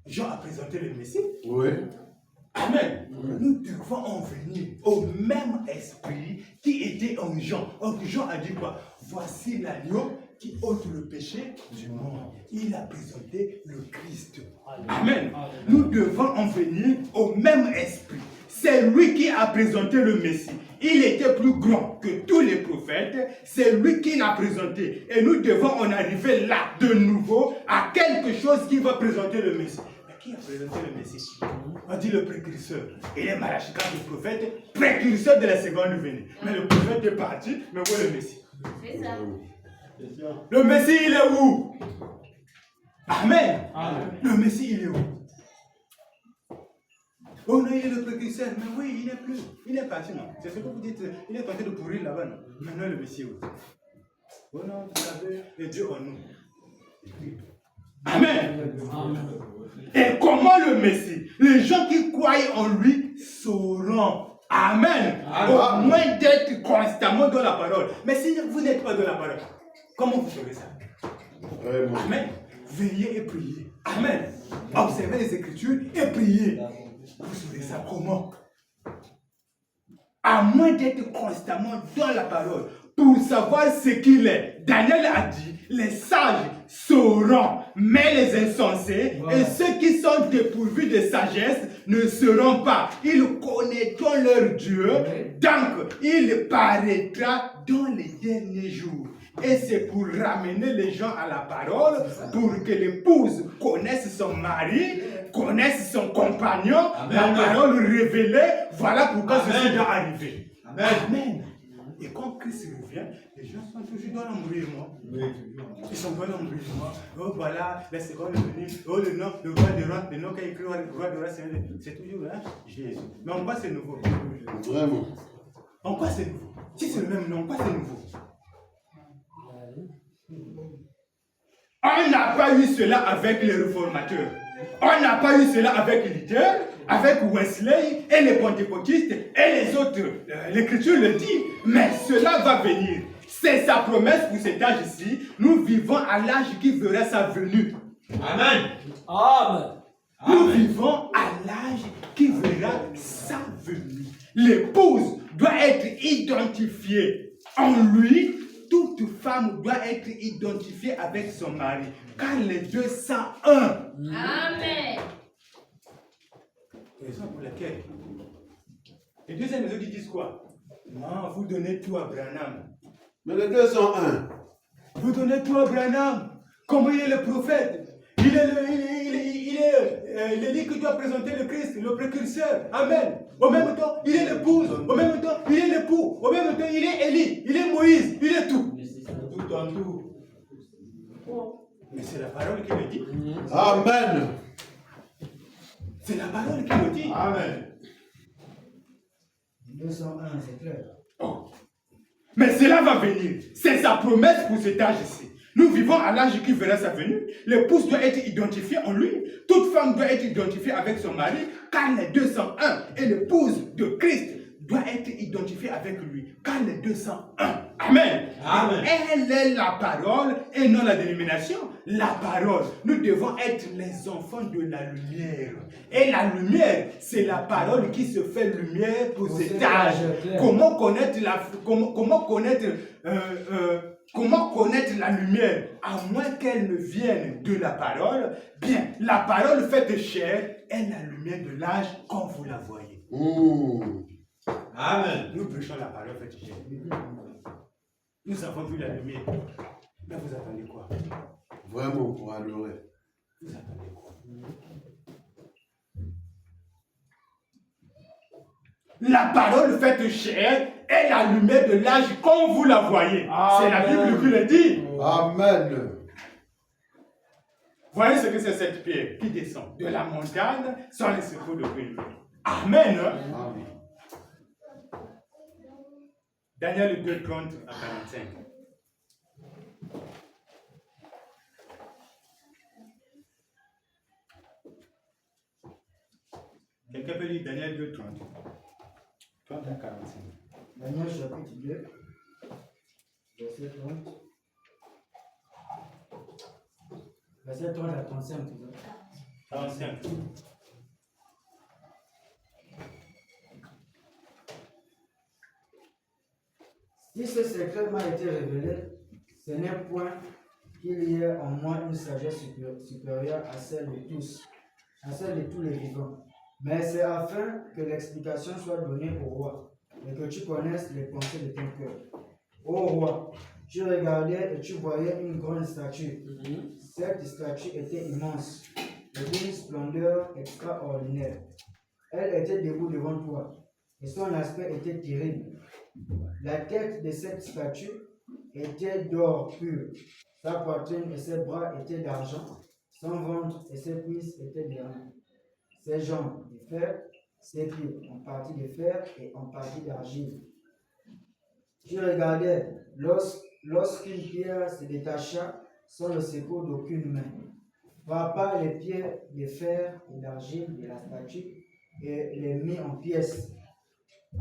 Jean a présenté le Messie. Oui. Amen. Nous devons en venir au même esprit qui était en Jean. Donc Jean a dit quoi? Voici l'agneau qui ôte le péché du monde. Il a présenté le Christ. Amen. Nous devons en venir au même esprit. C'est lui qui a présenté le Messie. Il était plus grand que tous les prophètes. C'est lui qui l'a présenté. Et nous devons en arriver là, de nouveau, à quelque chose qui va présenter le Messie. Qui a présenté le Messie? On dit le précurseur. Il est Malachi, le prophète, précurseur de la seconde venue. Mais le prophète est parti, mais où est le Messie? C'est ça. Le Messie, il est où? Amen. Amen. Le Messie, il est où? Oh non, il est le précurseur. Mais oui, il n'est plus. Il est parti, non? C'est ce que vous dites. Il est tenté de pourrir là-bas, non? Maintenant, le Messie est où? Oh non, vous savez, le Dieu en nous. Amen. Et comment le Messie? Les gens qui croient en lui sauront. Amen. Au moins d'être constamment dans la parole. Mais si vous n'êtes pas dans la parole, comment vous saurez ça? Amen. Veillez et priez. Amen. Observez les Écritures et priez. Vous saurez ça comment? À moins d'être constamment dans la parole pour savoir ce qu'il est. Daniel a dit, les sages sauront, mais les insensés et ceux qui sont dépourvus de sagesse ne sauront pas. Ils connaîtront leur Dieu, donc il paraîtra dans les derniers jours. Et c'est pour ramener les gens à la parole, pour que l'épouse connaisse son mari, connaisse son compagnon, la parole révélée. Voilà pourquoi ceci doit arriver. Amen. Et quand Christ revient, les gens sont toujours dans l'embrouillement. Ils sont dans l'embrouillement. Oh voilà, la seconde venue. Oh le nom, le roi des rois, le nom qu'a écrit le roi des rois, c'est toujours là, Jésus. Mais en quoi c'est nouveau? Vraiment. En quoi c'est nouveau? Si c'est le même nom, en quoi c'est nouveau? On n'a pas eu cela avec les réformateurs. On n'a pas eu cela avec Luther, avec Wesley et les pentecôtistes et les autres. L'Écriture le dit, mais cela va venir. C'est sa promesse pour cet âge-ci. Nous vivons à l'âge qui verra sa venue. Amen. Amen. Nous vivons à l'âge qui verra sa venue. L'épouse doit être identifiée en lui. Toute femme doit être identifiée avec son mari, car les deux sont un. Amen. Raison pour laquelle les deuxièmes maisons qui disent quoi? Non, vous donnez tout à Branham. Mais les deux sont un. Vous donnez tout à Branham. Comment il est le prophète? Il est lui qui doit présenter le Christ, le précurseur. Amen. Au même temps, il est l'épouse. Au même temps, il est l'époux. Au même temps, il est Élie. Il est Moïse. Il est tout. Tout en tout. Mais c'est la parole qui le dit. Amen. C'est la parole qui le dit. Amen. 201, c'est clair. Oh. Mais cela va venir. C'est sa promesse pour cet âge-ci. Nous vivons à l'âge qui verra sa venue. L'épouse doit être identifiée en lui. Toute femme doit être identifiée avec son mari, car les deux sont un. Et l'épouse de Christ doit être identifiée avec lui, car les deux sont un. Amen. Amen. Elle est la parole et non la dénomination. La parole. Nous devons être les enfants de la lumière. Et la lumière, c'est la parole qui se fait lumière pour cet âge. Comment connaître comment connaître la lumière, à moins qu'elle ne vienne de la parole? Bien, la parole faite chair est la lumière de l'âge comme vous la voyez. Amen. Nous prêchons la parole faite chair. Nous avons vu la lumière. Mais vous attendez quoi? Vraiment pour adorer. Vous attendez quoi? La parole faite chair est la lumière de l'âge comme vous la voyez. C'est la Bible qui le dit. Amen. Voyez ce que c'est cette pierre qui descend de la montagne sans les secours de Dieu. Amen. Amen. Daniel 2, 30 à 45. Quelqu'un peut lire Daniel 2, 30. 30 à 45. Daniel chapitre 2, verset 30. Verset 30 à 35, tout ça. 45. Si ce secret m'a été révélé, ce n'est point qu'il y ait en moi une sagesse supérieure à celle de tous, à celle de tous les vivants. Mais c'est afin que l'explication soit donnée au roi, et que tu connaisses les pensées de ton cœur. Ô roi, tu regardais et tu voyais une grande statue. Cette statue était immense, et d'une splendeur extraordinaire. Elle était debout devant toi, et son aspect était terrible. La tête de cette statue était d'or pur. Sa poitrine et ses bras étaient d'argent. Son ventre et ses cuisses étaient d'argent. Ses jambes de fer, ses pieds en partie de fer et en partie d'argile. Tu regardais lorsqu'une pierre se détacha sans le secours d'aucune main, frappa les pieds de fer et d'argile de la statue et les mit en pièces.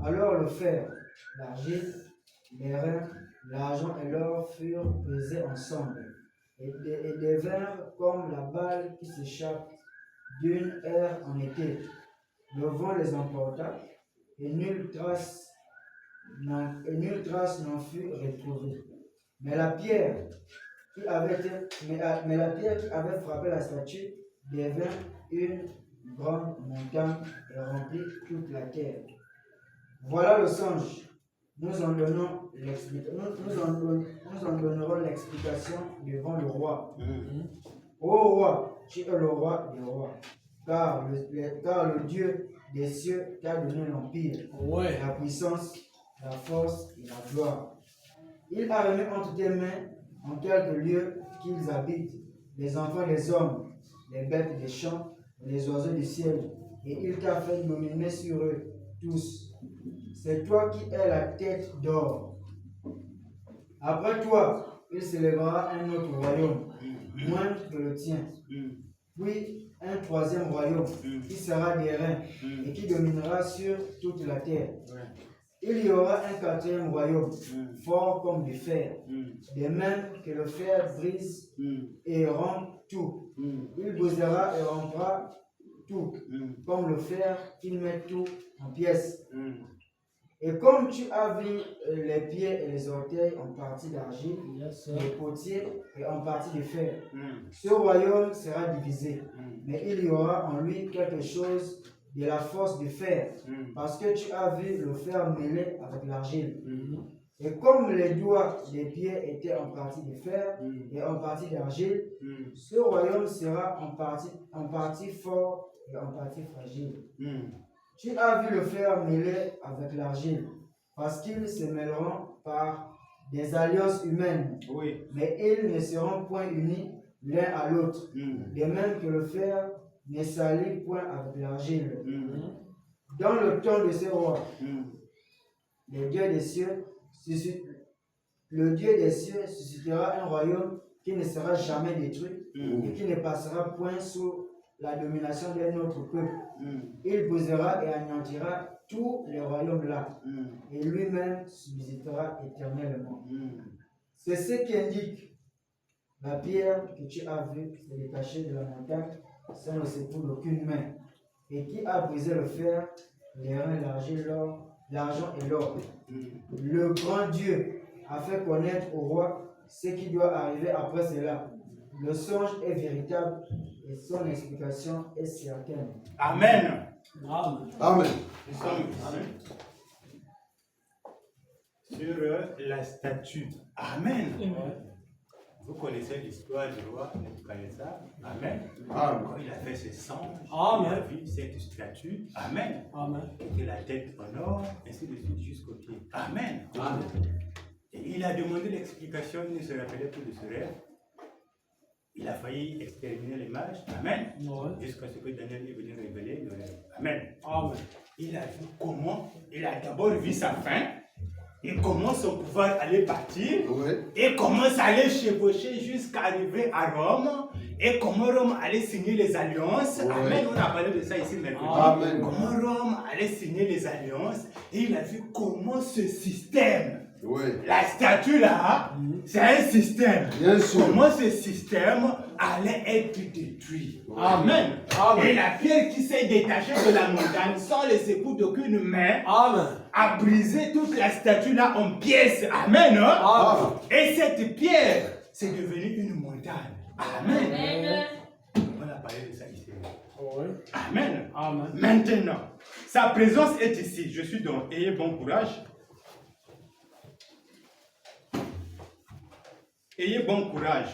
Alors le fer, l'argile, les reins, l'argent et l'or furent pesés ensemble et devinrent comme la balle qui s'échappe d'une aire en été. Le vent les emporta et nulle trace n'en fut retrouvée. Mais la pierre qui avait frappé la statue devint une grande montagne et remplit toute la terre. Voilà le songe. Nous en donnerons l'explication devant le roi. Ô roi, tu es le roi des rois, car le Dieu des cieux t'a donné l'empire, la puissance, la force et la gloire. Il a remis entre tes mains, en quelques lieux qu'ils habitent, les enfants des hommes, les bêtes des champs, les oiseaux du ciel, et il t'a fait dominer sur eux tous. C'est toi qui es la tête d'or. Après toi, il s'élèvera un autre royaume, moindre que le tien. Puis un troisième royaume, qui sera des reins, et qui dominera sur toute la terre. Il y aura un quatrième royaume, fort comme du fer, de même que le fer brise et rompt tout. Il brisera et rompra tout, comme le fer, il met tout en pièces. Et comme tu as vu les pieds et les orteils en partie d'argile, les potiers et en partie de fer, ce royaume sera divisé, mais il y aura en lui quelque chose de la force du fer, parce que tu as vu le fer mêlé avec l'argile. Et comme les doigts des pieds étaient en partie de fer et en partie d'argile, ce royaume sera en partie fort et en partie fragile. Tu as vu le fer mêlé avec l'argile, parce qu'ils se mêleront par des alliances humaines, mais ils ne seront point unis l'un à l'autre, de même que le fer ne s'allie point avec l'argile. Dans le temps de ces rois, le Dieu des cieux suscitera un royaume qui ne sera jamais détruit et qui ne passera point sous la domination d'un autre peuple. Il posera et anéantira tous les royaumes là, et lui-même subsistera éternellement. C'est ce qui indique la pierre que tu as vue se détacher de la montagne sans le secours d'aucune main, et qui a brisé le fer, les reins, l'argent et l'or. Le grand Dieu a fait connaître au roi ce qui doit arriver après cela. Le songe est véritable et son explication est certaine. Amen. Amen. Amen. Nous sommes ici sur la statue. Amen. Vous connaissez l'histoire du roi Nebuchadnezzar. Amen. Amen. Quand il a fait ses songes, Amen. il a vu cette statue. Amen. Amen. Qui était la tête en or, ainsi de suite jusqu'au pied. Amen. Amen. Et il a demandé l'explication, il ne se rappelait plus de ce rêve. Il a failli exterminer les mages. Amen. Ouais. Jusqu'à ce que Daniel est venu révéler le rêve. Amen. Amen. Il a vu comment, il a d'abord vu sa fin, et comment son pouvoir allait partir, Oui. et comment ça allait chevaucher jusqu'à arriver à Rome, et comment Rome allait signer les alliances. Oui. Amen, on a parlé de ça ici mercredi. Amen. Comment Rome allait signer les alliances, et il a vu comment ce système, Oui. la statue là, c'est un système. Bien sûr. Comment ce système allait être détruit. Amen. Amen. Et la pierre qui s'est détachée de la montagne sans le secours d'aucune main Amen. a brisé toute la statue là en pièces. Amen. Hein? Amen. Et cette pierre, c'est devenu une montagne. Amen. Amen. On a parlé de ça ici. Oui. Amen. Amen. Maintenant, sa présence est ici. Je suis donc, ayez bon courage. Ayez bon courage.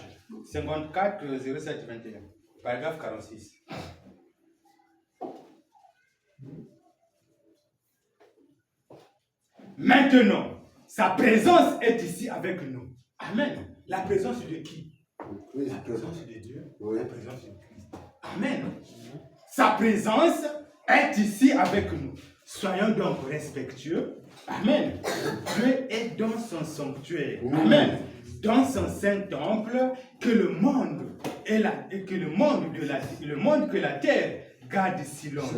54 07 21. Paragraphe 46. Maintenant, sa présence est ici avec nous. Amen. La présence de qui? Oui. La présence de Dieu. Oui. La présence de Christ. Amen. Sa présence est ici avec nous. Soyons donc respectueux. Amen. Dieu est dans son sanctuaire. Amen. Dans son saint temple, que le monde et le monde que la terre garde silence.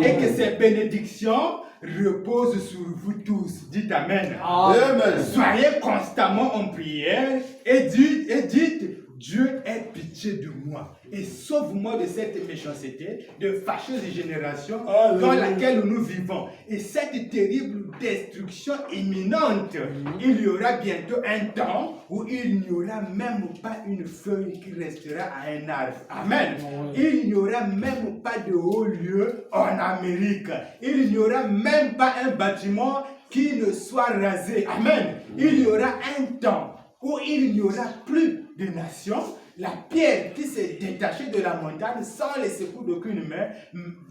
Et que ses bénédictions reposent sur vous tous. Dites Amen. Amen. Soyez constamment en prière et dites, Dieu ait pitié de moi et sauve-moi de cette méchanceté, de fâcheuse génération dans laquelle nous vivons. Et cette terrible destruction imminente, il y aura bientôt un temps où il n'y aura même pas une feuille qui restera à un arbre. Amen. Il n'y aura même pas de haut lieu en Amérique. Il n'y aura même pas un bâtiment qui ne soit rasé. Amen. Il y aura un temps où il n'y aura plus de nation. La pierre qui s'est détachée de la montagne sans le secours d'aucune main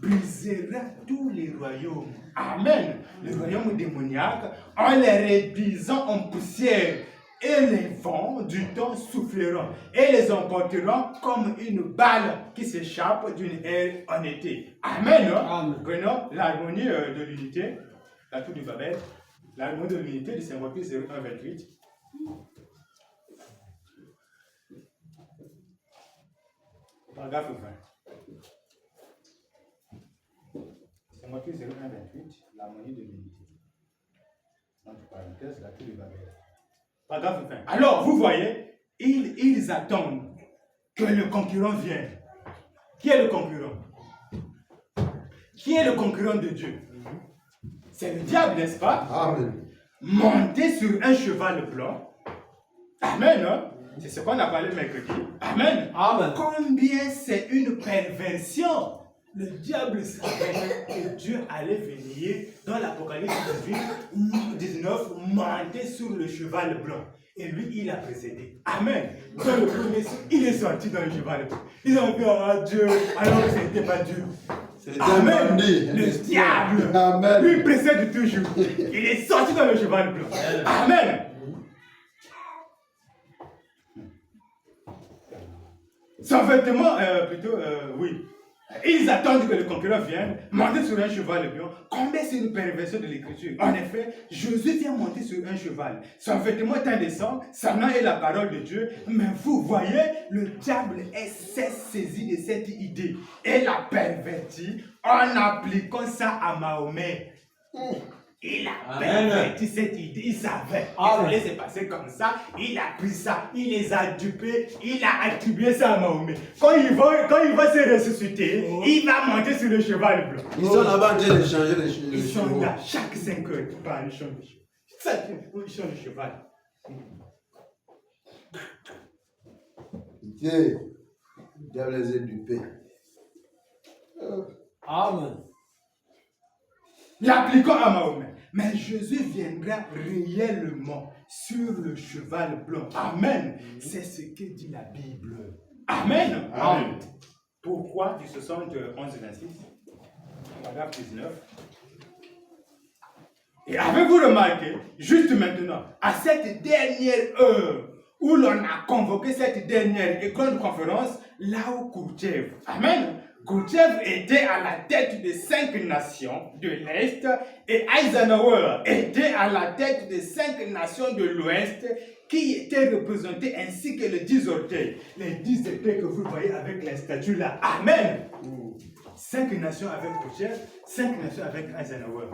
brisera tous les royaumes. Amen. Les royaumes démoniaques en les réduisant en poussière. Et les vents du temps souffleront et les emporteront comme une balle qui s'échappe d'une aire en été. Amen. Amen. Prenons l'harmonie de l'unité, la tour du Babel, l'harmonie de l'unité du symbole 0128. Paragraphe 20. Symbole 0128, l'harmonie de l'unité. Entre parenthèses, la tour du Babel. Paragraphe 20. Alors, vous voyez, ils attendent que le concurrent vienne. Qui est le concurrent? Qui est le concurrent de Dieu? C'est le diable, n'est-ce pas? Amen. Monté sur un cheval blanc. Amen. Hein? C'est ce qu'on a parlé mercredi. Amen. Amen. Combien c'est une perversion. Le diable savait que Dieu allait venir dans l'Apocalypse 19, monter sur le cheval blanc. Et lui, il a précédé. Amen. Dans le premier saut, il est sorti dans le cheval blanc. Ils ont dit, oh Dieu, alors que ce n'était pas Dieu. C'est Amen. un bandit. Le diable, Amen. lui précède toujours. Il est sorti dans le cheval blanc. Amen. Son vêtement, oui. Ils attendent que le conquérant vienne, monter sur un cheval blanc. Combien c'est une perversion de l'écriture? En effet, Jésus vient monter sur un cheval. Son vêtement est indécent, son nom est la parole de Dieu. Mais vous voyez, le diable s'est saisi de cette idée et l'a perverti en appliquant ça à Mahomet. Il a perverti cette idée, il savait que ça allait se passer comme ça, il a pris ça, il les a dupés, il a attribué ça à Mahomet. Quand il va se ressusciter, il va monter sur le cheval blanc. Ils sont là-bas en train de changer les chevaux. Ils sont là, chaque 5 heures, ils parlent, ils changent de cheval. Ils changent de cheval. Dieu, le diable les a dupés. Amen. L'appliquant à Mahomet. Mais Jésus viendra réellement sur le cheval blanc. Amen. C'est ce que dit la Bible. Amen. Amen. Pourquoi du 71, 26, paragraphe 19. Et avez-vous remarqué, juste maintenant, à cette dernière heure, où l'on a convoqué cette dernière grande conférence, là où Kourtchev, Amen, Kourtchev était à la tête de 5 nations de l'Est et Eisenhower était à la tête de 5 nations de l'Ouest qui étaient représentées ainsi que les 10 orteils. Les 10 orteils que vous voyez avec la statue là. Amen. 5 nations avec Kourtchev, 5 nations avec Eisenhower.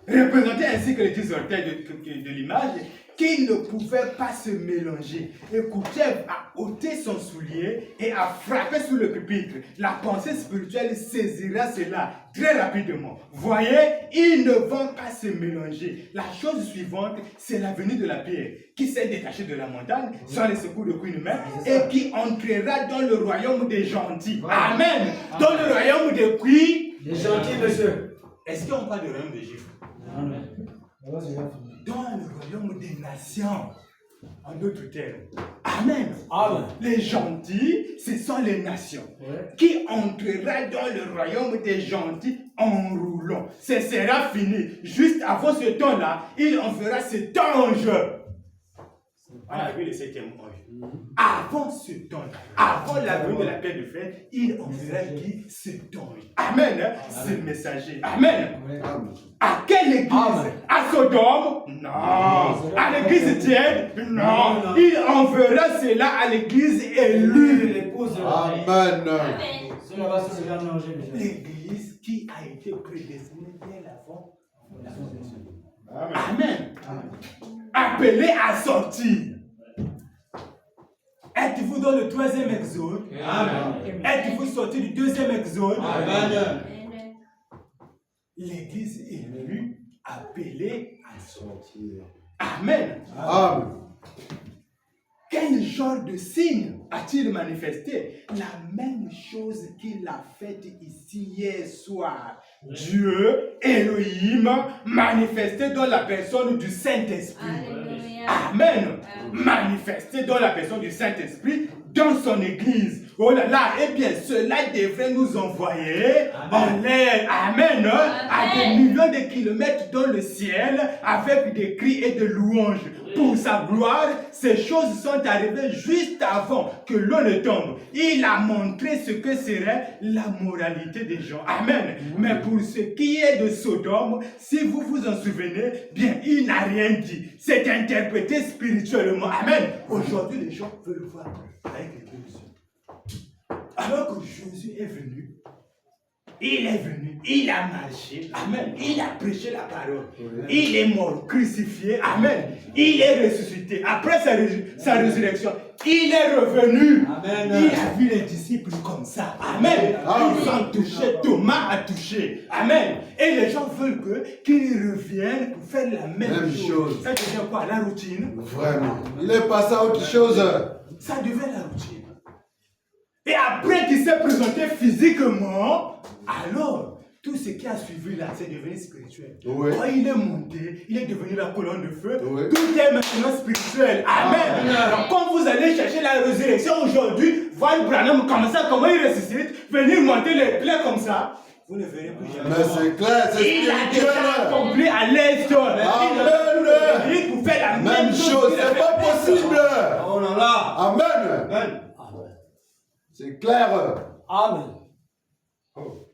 Représentés ainsi que les 10 orteils de l'image, qui ne pouvaient pas se mélanger. Et Kourtchev a ôté son soulier et a frappé sur le pupitre. La pensée spirituelle saisira cela très rapidement. Voyez, ils ne vont pas se mélanger. La chose suivante, c'est la venue de la pierre qui s'est détachée de la montagne sans les secours de Queen Mère et qui entrera dans le royaume des gentils. Amen. Dans le royaume des qui? Les gentils, monsieur. Est-ce qu'on parle du royaume des Juifs? Dans le royaume des nations, en d'autres termes. Amen. Amen. Les gentils, ce sont les nations qui entrera dans le royaume des gentils en roulant. Ce sera fini. Juste avant ce temps-là, il en fera cet ange. On a vu le 7e ange. Avant ce temps-là, avant la venue de la paix de fer, il en fera qui cet ange. Amen. C'est le messager. Amen. À quelle église? À Sodome? Non. À l'église tiède? Non. Il enverra cela à l'église élue. Amen. L'église qui a été prédestinée bien avant. Amen. Appelée à sortir. Êtes-vous dans le 3e exode? Amen. Êtes-vous sorti du 2e exode? Amen. L'église est venue appelée à sortir. Amen. Amen. Quel genre de signe a-t-il manifesté? La même chose qu'il a faite ici hier soir. Dieu, Elohim, manifesté dans la personne du Saint-Esprit. Amen. Manifesté dans la personne du Saint-Esprit dans son église. Oh là là, eh bien, cela devrait nous envoyer en l'air. Amen. À des millions de kilomètres dans le ciel avec des cris et de louanges. Pour sa gloire, ces choses sont arrivées juste avant que l'eau ne tombe. Il a montré ce que serait la moralité des gens. Amen. Mais pour ce qui est de Sodome, si vous vous en souvenez, bien, il n'a rien dit. C'est interprété spirituellement. Amen. Aujourd'hui, les gens veulent voir avec les deux yeux. Alors que Jésus est venu, il a marché, amen, il a prêché la parole, il est mort, crucifié, amen, il est ressuscité, après sa résurrection, il est revenu, amen. Il a vu les disciples comme ça, amen, ils ont touché, Thomas a touché, amen, et les gens veulent qu'il revienne pour faire la même chose. Ça devient quoi, la routine? Vraiment, il est passé à autre chose. Ça devient la routine. Et après qu'il s'est présenté physiquement, alors, tout ce qui a suivi là, c'est devenu spirituel. Oui. Quand il est monté, il est devenu la colonne de feu. Oui. Tout est maintenant spirituel. Amen. Donc, quand vous allez chercher la résurrection aujourd'hui, voir Branham comme ça, comment il ressuscite, venir monter les plaies comme ça, vous ne verrez plus jamais. Mais c'est clair, c'est Il a spirituel. déjà accompli à l'est. Il pour faire la même chose. C'est pas possible. Oh là là. Amen. Amen. C'est clair. Amen. Oh.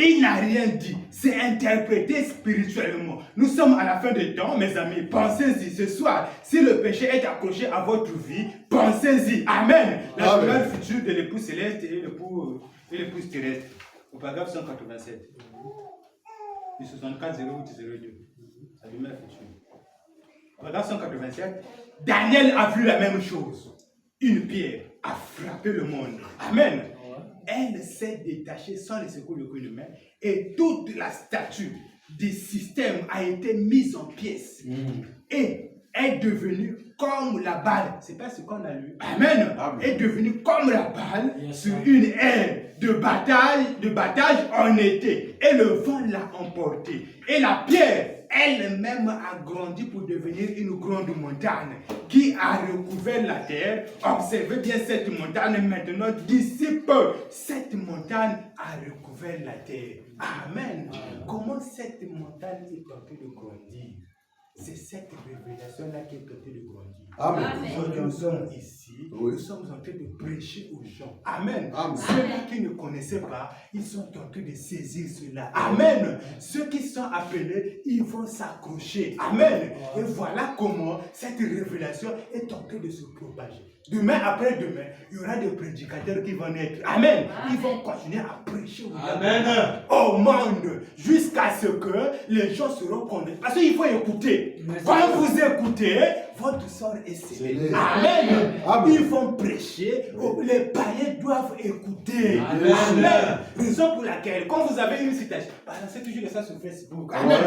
Il n'a rien dit, c'est interprété spirituellement. Nous sommes à la fin des temps, mes amis. Pensez-y ce soir. Si le péché est accroché à votre vie, pensez-y. Amen. La demeure future de l'époux céleste et l'épouse terrestre. Au paragraphe 187. Du 64 08 02. La demeure future. Au paragraphe 187. Daniel a vu la même chose. Une pierre a frappé le monde. Amen. Elle s'est détachée sans les secours de coups de main et toute la statue du système a été mise en pièces et est devenue comme la balle. C'est pas ce qu'on a lu. Amen. Est devenue comme la balle sur une aire de bataille en été. Et le vent l'a emportée. Et la pierre elle-même a grandi pour devenir une grande montagne qui a recouvert la terre. Observez bien cette montagne maintenant. D'ici peu, cette montagne a recouvert la terre. Amen. Comment cette montagne est tentée de grandir? C'est cette révélation-là qui est tentée de grandir. Amen. Quand nous sommes ici, nous sommes en train de prêcher aux gens. Amen. Ceux-là qui ne connaissaient pas, ils sont tentés de saisir cela. Amen. Ceux qui sont appelés, ils vont s'accrocher. Amen. Et voilà comment cette révélation est tentée de se propager. Demain après demain, il y aura des prédicateurs qui vont naître. Amen. Ils vont continuer à prêcher au monde jusqu'à ce que les gens seront condamnés. Parce qu'il faut écouter. Quand vous écoutez, votre sort est scellé. Amen. Ils vont prêcher. Les païens doivent écouter. Amen. Raison pour laquelle, quand vous avez une citation, balancez toujours ça sur Facebook. Amen.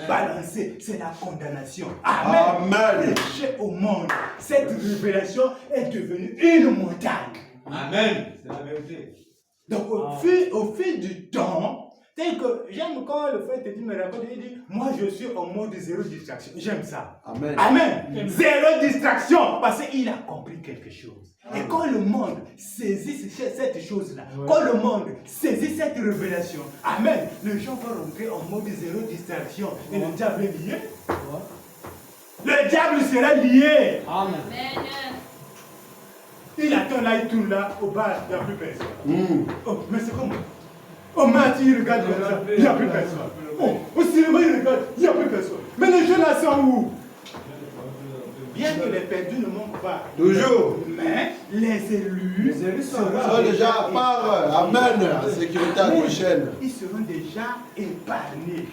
Balancez, c'est la condamnation. Amen. Prêchez au monde. Cette révélation est devenue une montagne. Amen. C'est la vérité. Donc, au fil du temps, tel que j'aime quand le frère te dit, me raconte, il dit, moi je suis en mode zéro distraction. J'aime ça. Amen. Amen. Zéro distraction. Parce qu'il a compris quelque chose. Amen. Et quand le monde saisit cette chose-là, quand le monde saisit cette révélation, amen, les gens vont rentrer en mode zéro distraction. Et le diable est lié. Le diable sera lié. Amen. Il attend là, il tourne là, au bas, il n'y a plus personne. Oh, mais c'est comment? Au match, il regarde comme ça, il n'y a plus personne. Oh, au cinéma, il regarde, il n'y a plus personne. Mais les jeux là sont où? Bien que les perdus ne manquent pas. Toujours. Mais les élus seront déjà à part. Amen. Sécurité à prochaine. Ils seront déjà épargnés.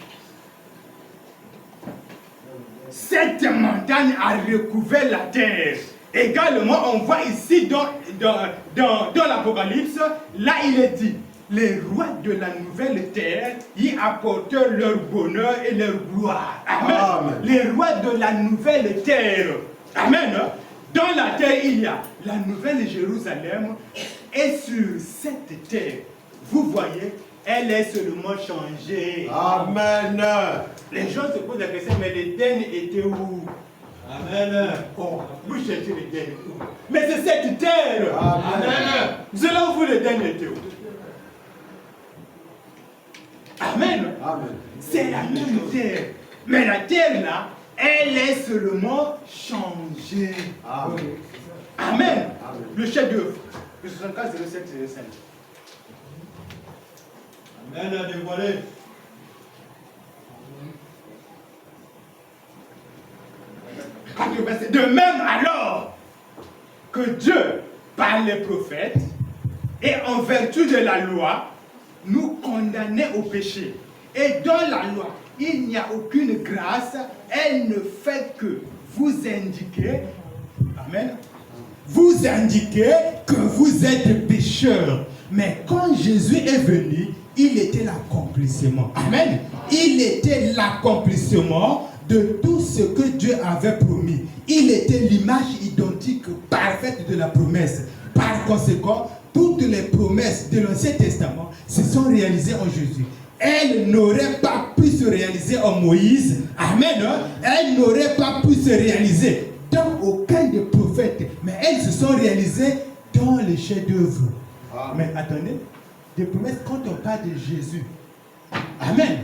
Cette montagne a recouvert la terre. Également, on voit ici dans l'Apocalypse, là il est dit, les rois de la nouvelle terre y apportèrent leur bonheur et leur gloire. Amen. Amen. Les rois de la nouvelle terre. Amen. Dans la terre, il y a la nouvelle Jérusalem. Et sur cette terre, vous voyez, elle est seulement changée. Amen. Les gens se posent la question, mais l'Éden était où? Amen. Oh, vous cherchez l'Éden où? Mais c'est cette terre. Amen. C'est là où l'Éden était où? Amen. Amen. C'est la même terre. Mais la terre là, elle est seulement changée. Amen. Amen. Amen. Le chef-d'œuvre, le 64 07 05. Amen à dévoiler. De même alors que Dieu, par les prophètes et en vertu de la loi, nous condamnait au péché. Et dans la loi, il n'y a aucune grâce. Elle ne fait que vous indiquer, amen, vous indiquer que vous êtes pécheurs. Mais quand Jésus est venu, il était l'accomplissement. Amen. Il était l'accomplissement de tout ce que Dieu avait promis. Il était l'image identique parfaite de la promesse. Par conséquent, toutes les promesses de l'Ancien Testament se sont réalisées en Jésus. Elles n'auraient pas pu se réaliser en Moïse. Amen. Elles n'auraient pas pu se réaliser dans aucun des prophètes, mais elles se sont réalisées dans les chefs-d'œuvre. Mais attendez, des promesses, quand on parle de Jésus, Amen,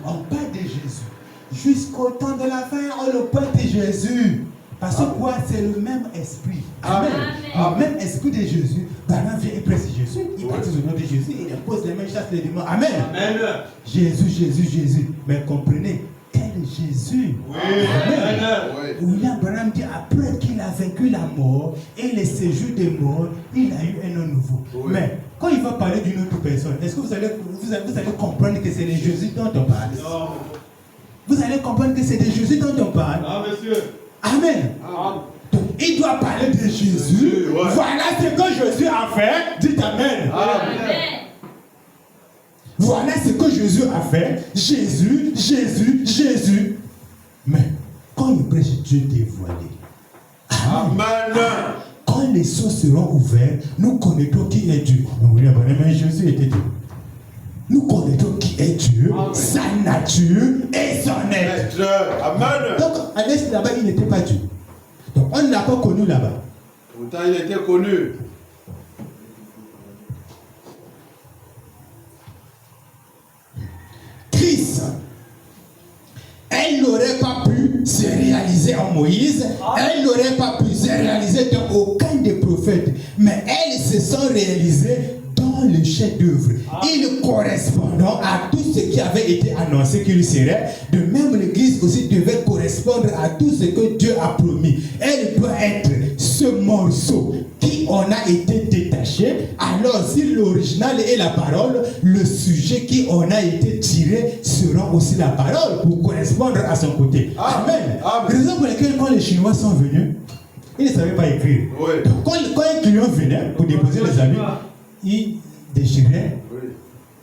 on parle de Jésus. Jusqu'au temps de la fin, on le parle de Jésus. Parce que quoi? C'est le même esprit. Amen. Le même esprit de Jésus. Balaam vient et presse Jésus. Il baptise au nom de Jésus. Il impose les mains, chasse les démons. Amen. Jésus, Jésus, Jésus. Mais comprenez, quel Jésus? Amen. William Branham dit après qu'il a vaincu la mort et les séjours des morts, il a eu un nom nouveau. Mais quand il va parler d'une autre personne, est-ce que vous allez comprendre que c'est le Jésus dont on parle? Non. Vous allez comprendre que c'est de Jésus dont on parle? Non, monsieur. Amen. Donc, il doit parler de Jésus. Voilà ce que Jésus a fait. Dites Amen. Amen. Voilà ce que Jésus a fait. Jésus, Jésus, Jésus. Mais quand il prêche Dieu dévoilé. Amen. Quand les cieux seront ouverts, nous connaîtrons qui est Dieu. Mais Jésus était Dieu. Nous connaissons qui est Dieu, sa nature et son être. Amen. Donc, à l'est là-bas, il n'était pas Dieu. Donc, on ne l'a pas connu là-bas. Pourtant, il était connu. Christ, elle n'aurait pas pu se réaliser en Moïse, elle n'aurait pas pu se réaliser dans aucun des prophètes, mais elles se sont réalisées dans le chef-d'œuvre. Il correspondant à tout ce qui avait été annoncé qu'il serait. De même, l'Église aussi devait correspondre à tout ce que Dieu a promis. Elle doit être ce morceau qui en a été détaché. Alors, si l'original est la parole, le sujet qui en a été tiré sera aussi la parole pour correspondre à son côté. Amen. Raison pour laquelle quand les Chinois sont venus, ils ne savaient pas écrire. Donc, quand un client venait pour déposer les habits, il déchirait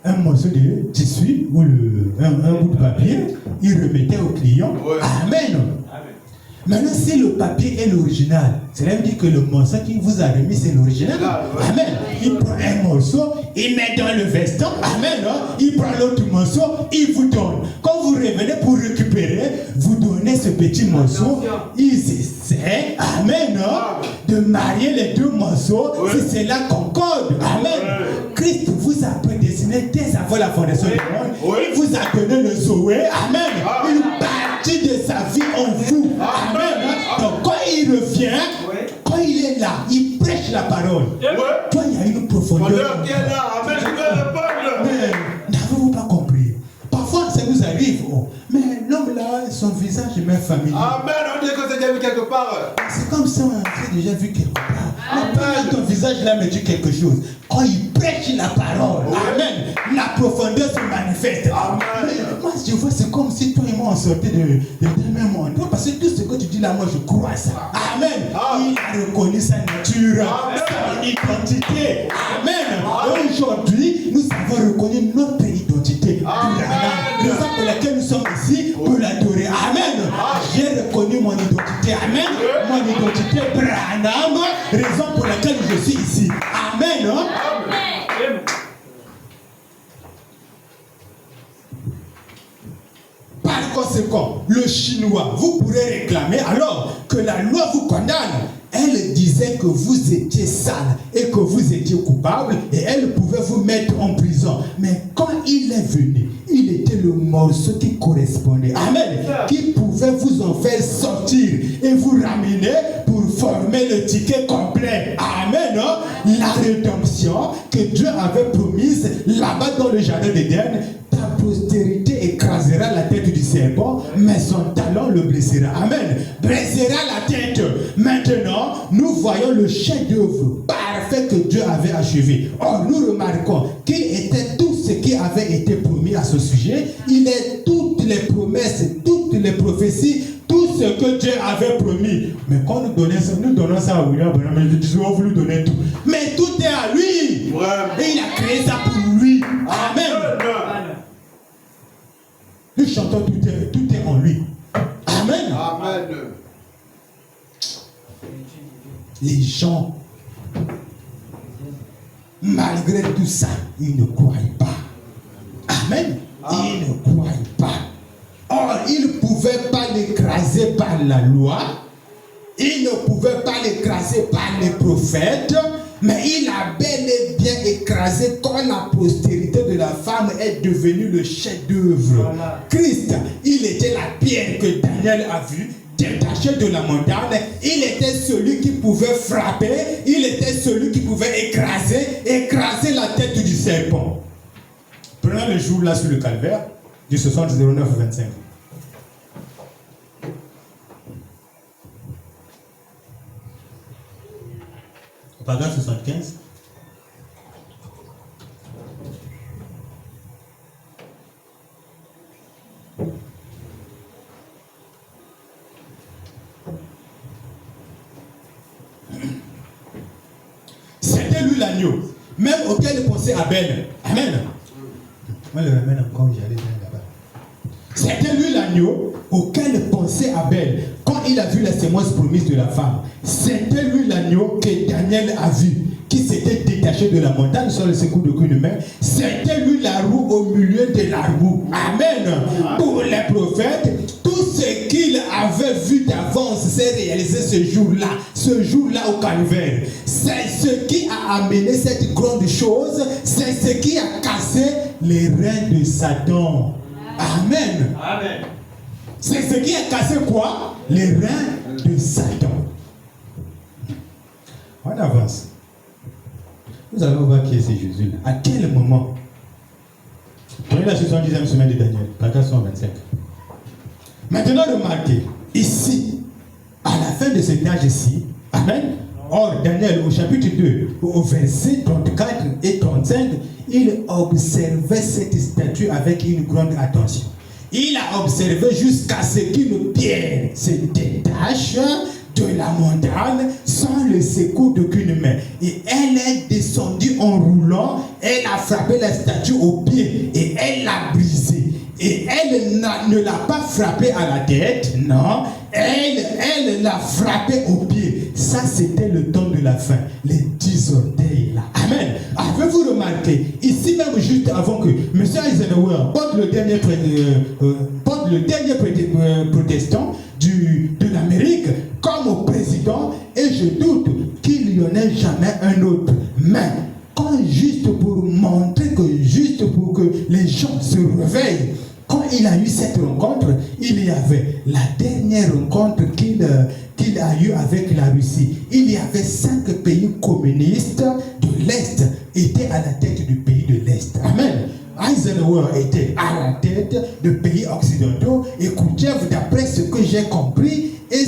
un morceau de tissu ou un bout de papier, il remettait au client. Amen. Maintenant, si le papier est l'original, cela veut dire que le morceau qu'il vous a remis, c'est l'original. Amen. Il prend un morceau, il met dans le veston. Amen. Il prend l'autre morceau, il vous donne. Quand vous revenez pour récupérer, vous donnez ce petit morceau. Ils essaient, amen, de marier les deux morceaux si cela concorde. Amen. Christ vous a prédestiné dès avant la fondation du monde. Il vous a donné le Zoé. Amen. Une partie de sa vie en vous. Amen. Donc quand il revient, quand il est là, il prêche la parole. Toi, il y a une profondeur. Mais n'avez-vous pas compris? Parfois, ça nous arrive. Mais l'homme là, son visage est même familier. Amen. On dit que c'est déjà vu quelque part. C'est comme ça, on s'est déjà vu quelque part. Amen. Ton visage là me dit quelque chose. Quand il prêche la parole, amen, la profondeur se manifeste. Amen. Moi, je vois, c'est comme si toi et moi on sortait de même monde. Parce que tout ce que tu dis là, moi je crois à ça. Amen. Il a reconnu sa nature, son identité. Amen. Et aujourd'hui, nous avons reconnu notre identité. C'est ça pour laquelle nous sommes ici, pour l'adorer. Amen. J'ai reconnu mon identité. Amen. Mon identité Branham, raison pour laquelle je suis ici. Amen. Amen. Par conséquent, le chinois, vous pourrez réclamer alors que la loi vous condamne. Elle disait que vous étiez sale et que vous étiez coupable et elle pouvait vous mettre en prison. Mais quand il est venu, il était le morceau qui correspondait. Amen. Qui pouvait vous en faire sortir et vous ramener pour former le ticket complet. Amen. La rédemption que Dieu avait promise là-bas dans le jardin d'Éden. Ta postérité écrasera la tête du serpent, mais son talon le blessera. Amen. Blessera la tête. Maintenant, nous voyons le chef-d'œuvre parfait que Dieu avait achevé. Or, nous remarquons qu'il était tout ce qui avait été promis à ce sujet. Il est toutes les promesses, toutes les prophéties, tout ce que Dieu avait promis. Mais quand nous donnons ça à William Branham, nous disons, on veut lui donner tout. Mais tout est à lui. Et il a créé ça pour lui. Amen. Nous chantons, tout est en lui. Amen. Amen. Les gens, malgré tout ça, ils ne croient pas. Amen. Ils ne croient pas. Or, ils ne pouvaient pas l'écraser par la loi. Ils prophète, mais il a bel et bien écrasé quand la postérité de la femme est devenue le chef-d'œuvre. Voilà. Christ, il était la pierre que Daniel a vue, détaché de la montagne. Il était celui qui pouvait frapper, il était celui qui pouvait écraser la tête du serpent. Prenons le jour là sur le calvaire, du 60-09-25. Paragraphe 75. C'était lui l'agneau, même auquel pensait Abel. Amen. Moi, le ramène encore, j'allais là-bas. C'était lui l'agneau auquel pensait Abel quand il a vu la sémence promise de la femme. C'était lui l'agneau que Daniel a vu, qui s'était détaché de la montagne sur le secours d'aucune main. C'était lui la roue au milieu de la roue. Amen. Pour les prophètes, tout ce qu'il avait vu d'avance s'est réalisé ce jour-là au calvaire. C'est ce qui a amené cette grande chose, c'est ce qui a cassé les reins de Satan. Amen. Amen. C'est ce qui a cassé quoi? Les reins de Satan. On avance. Nous allons voir qui est ce Jésus-là. À quel moment? Prenez la 70e semaine de Daniel, paragraphe 125. Maintenant, remarquez, ici, à la fin de cet âge-ci, amen. Or, Daniel, au chapitre 2, au verset 34 et 35, il observait cette statue avec une grande attention. Il a observé jusqu'à ce qu'une pierre se détache de la montagne sans le secours d'aucune main. Et elle est descendue en roulant, elle a frappé la statue au pied et elle l'a brisée. Et elle ne l'a pas frappé à la tête, non, elle l'a frappé au pied. Ça, c'était le temps de la fin, les 10 orteils là. Amen. Avez-vous remarqué, ici même juste avant que M. Eisenhower porte le dernier protestant de l'Amérique comme président, et je doute qu'il n'y en ait jamais un autre. Mais quand juste pour montrer que, juste pour que les gens se réveillent, quand il a eu cette rencontre, il y avait la dernière rencontre qu'il a eue avec la Russie. Il y avait 5 pays communistes de l'Est étaient à la tête du pays de l'Est. Amen. Eisenhower était à la tête de pays occidentaux. Et Khrouchtchev, d'après ce que j'ai compris, et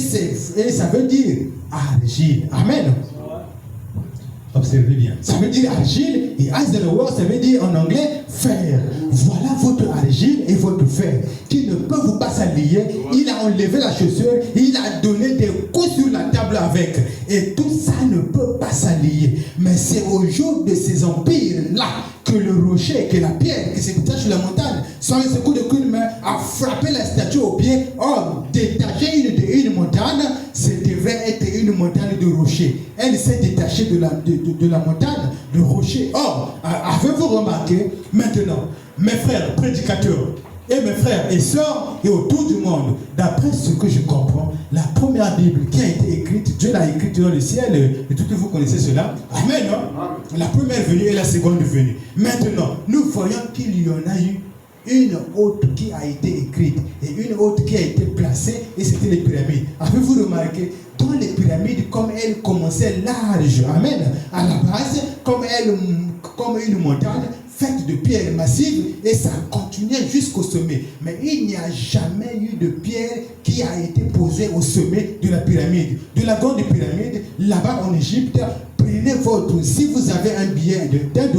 ça veut dire argile. Amen. Observez bien. Ça veut dire argile, et Eisenhower, ça veut dire en anglais fer. Voilà votre argile et votre fer qui ne peuvent pas s'allier. Il a enlevé la chaussure, il a donné des coups sur la table avec. Et tout ça ne peut pas s'allier. Mais c'est au jour de ces empires-là que le rocher, que la pierre qui se détache de la montagne, sans le secours d'aucune main, a frappé la statue au pied. Or, détacher une montagne, ça devrait être une montagne de rocher. Elle s'est détachée de la montagne de rocher. Or, avez-vous remarqué, maintenant, mes frères prédicateurs et mes frères et sœurs et autour du monde, d'après ce que je comprends, la première Bible qui a été écrite, Dieu l'a écrite dans le ciel, et tout que vous connaissez cela. Amen. Non? La première venue et la seconde venue. Maintenant, nous voyons qu'il y en a eu une autre qui a été écrite et une autre qui a été placée, et c'était les pyramides. Avez-vous remarqué? Dans les pyramides, comme elles commençaient larges, amen, à la base, comme une montagne faite de pierres massives, et ça continuait jusqu'au sommet. Mais il n'y a jamais eu de pierre qui a été posée au sommet de la pyramide. De la grande pyramide, là-bas en Égypte, prenez si vous avez un billet d'$1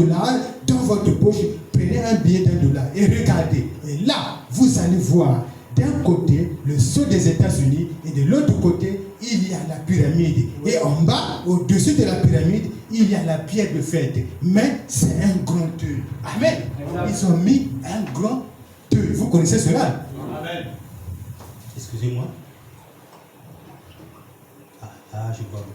dans votre poche, prenez un billet d'$1 et regardez. Et là, vous allez voir d'un côté le sceau des États-Unis et de l'autre côté, il y a la pyramide. Et en bas, au-dessus de la pyramide, il y a la pierre de fête. Mais c'est un grand œuf. Amen. Ils ont mis un grand œuf. Vous connaissez cela? Amen. Excusez-moi. Ah, je vois.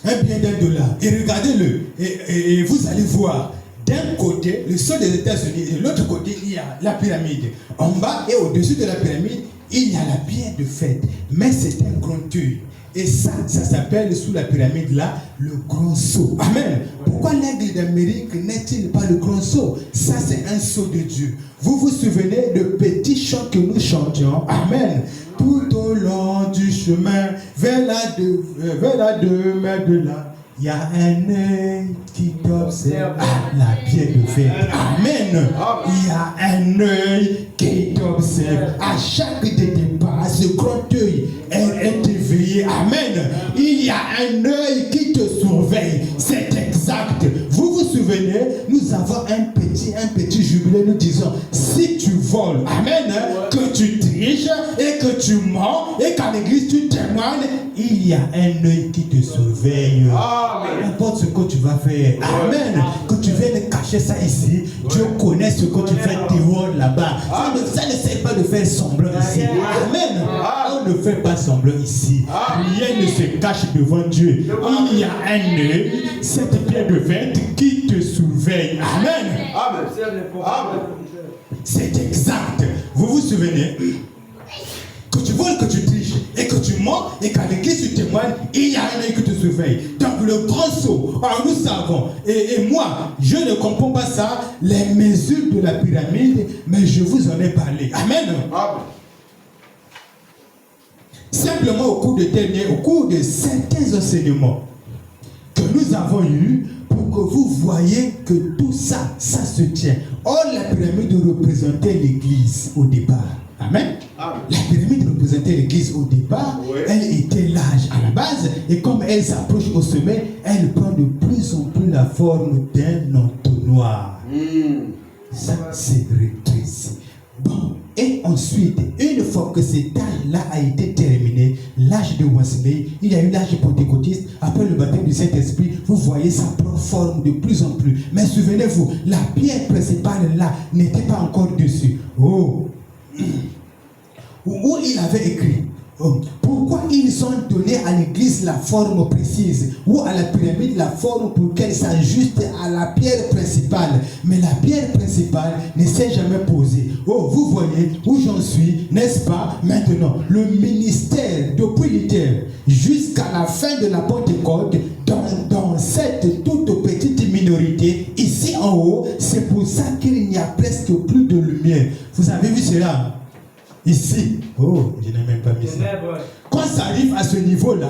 un bien d'$1. Et regardez-le. Et vous allez voir. D'un côté, le sol des États-Unis, et de l'autre côté, il y a la pyramide. En bas et au-dessus de la pyramide, il y a la pierre de fête. Mais c'est un grand œil. Et ça s'appelle sous la pyramide là, le grand sceau. Amen. Pourquoi l'aigle d'Amérique n'est-il pas le grand sceau? Ça, c'est un sceau de Dieu. Vous vous souvenez de petits chants que nous chantions? Amen. Tout au long du chemin, vers la demeure de là. Il y a un œil qui t'observe à la pierre de fête. Amen. Il y a un œil qui t'observe. À chaque de tes pas, ce grand œil est éveillé. Amen. Il y a un œil qui te surveille. C'est exact. Vous vous souvenez, nous avons un petit jubilé. Nous disons, si tu voles, amen, que tu triches et que tu mens et qu'à l'église tu témoignes, il y a un œil qui te surveille. N'importe ce que tu vas faire. Amen. Que tu viennes cacher ça ici. Dieu connaît ce que tu fais dehors là-bas. Ça ne sert pas de faire semblant ici. Amen. On ne fait pas semblant ici. Rien ne se cache devant Dieu. Il y a un œil, cette pierre de fête qui te surveille. Amen. C'est exact. Vous vous souvenez? Que tu voles, que tu triches et que tu mens et qu'à l'église tu témoignes, il y a un œil qui te surveille. Donc le grand sceau, alors nous savons, et moi, je ne comprends pas ça, les mesures de la pyramide, mais je vous en ai parlé. Amen. Simplement au cours de certains enseignements que nous avons eus, pour que vous voyez que tout ça, ça se tient. Or, la pyramide représentait l'église au départ. Amen. La pyramide représentait l'église au départ. Elle était large à la base. Et comme elle s'approche au sommet, elle prend de plus en plus la forme d'un entonnoir. Ça, c'est rétréci. Bon, et ensuite, une fois que cet âge-là a été terminé, l'âge de Wesley, il y a eu l'âge pentecôtiste. Après le baptême du Saint-Esprit, vous voyez, ça prend forme de plus en plus. Mais souvenez-vous, la pierre principale là n'était pas encore dessus. Où il avait écrit, pourquoi ils ont donné à l'église la forme précise ou à la pyramide la forme pour qu'elle s'ajuste à la pierre principale, mais la pierre principale ne s'est jamais posée. Vous voyez où j'en suis, n'est-ce pas? Maintenant, le ministère depuis l'hiver jusqu'à la fin de la Pentecôte, dans cette toute petite minorité ici en haut, c'est pour ça qu'il n'y a presque plus de lumière. Vous avez vu cela? Ici, je n'ai même pas mis ça. Quand ça arrive à ce niveau-là,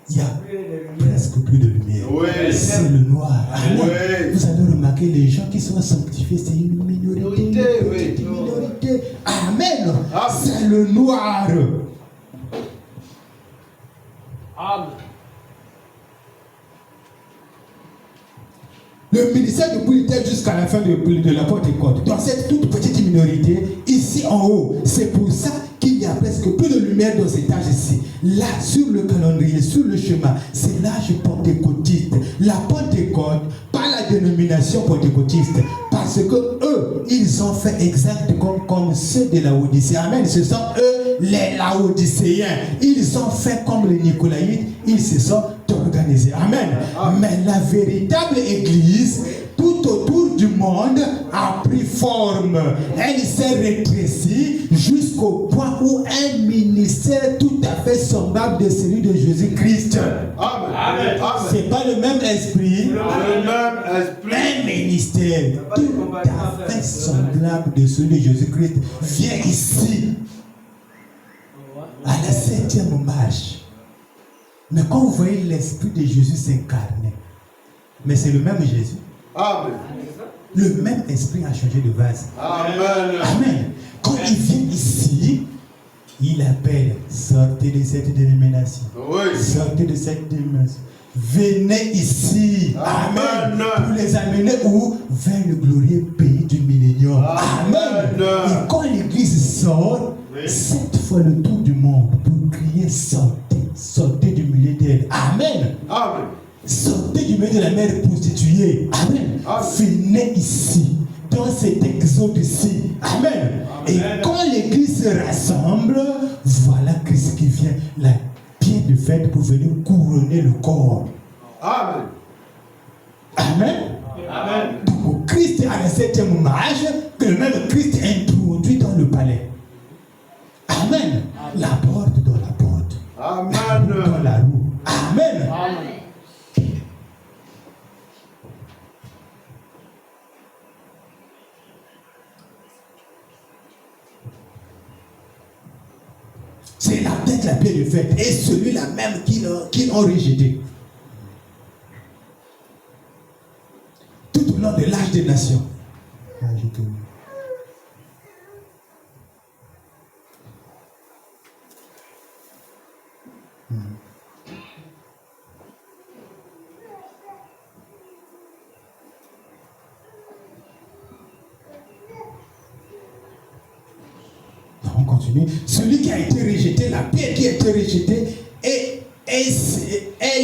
il n'y a presque plus de lumière. C'est le noir. Vous allez remarquer, les gens qui sont sanctifiés, c'est une minorité. Une minorité. Amen. C'est le noir. Amen. Le ministère de Pulitaire jusqu'à la fin de la Pentecôte, dans cette toute petite minorité, ici en haut, c'est pour ça qu'il y a presque plus de lumière dans cet âge ici. Là, sur le calendrier, sur le chemin, c'est l'âge pentecôtiste. La Pentecôte, pas la dénomination pentecôtiste, parce que eux, ils ont fait exactement comme ceux de Laodicée. Amen. Ce sont eux, les Laodicéens. Ils ont fait comme les Nicolaïtes, ils se sont organisés. Amen. Mais la véritable église, tout autour du monde, a pris forme. Elle s'est rétrécie jusqu'au point où un ministère tout à fait semblable de celui de Jésus-Christ. Amen. C'est pas le même esprit. Un ministère tout à fait semblable de celui de Jésus-Christ vient ici à la 7e marche. Mais quand vous voyez l'esprit de Jésus s'incarner, mais c'est le même Jésus. Amen. Le même esprit a changé de vase. Amen. Amen. Quand il vient ici, il appelle, sortez de cette dénomination. Sortez de cette dénomination. Venez ici. Amen. Pour les amener où? Vers le glorieux pays du millénium. Amen. Et quand l'église sort, 7 fois le tour du monde pour crier sortez. Sortez du milieu d'elle. Amen. Amen. Sortez du milieu de la mère prostituée. Amen. Venez ici, dans cet exode ici. Amen. Et quand l'église se rassemble, voilà Christ qui vient, la pierre de fête pour venir couronner le corps. Amen. Amen. Amen. Donc Christ a un certain âge que le même Christ est introduit dans le palais. Amen. La porte dans la porte. Amen. Dans la roue. Amen. Amen. C'est la tête la pierre de fête. Et celui-là même qu'ils ont rejeté. Tout au long de l'âge des nations. On continue. Celui qui a été rejeté, la pierre qui a été rejetée est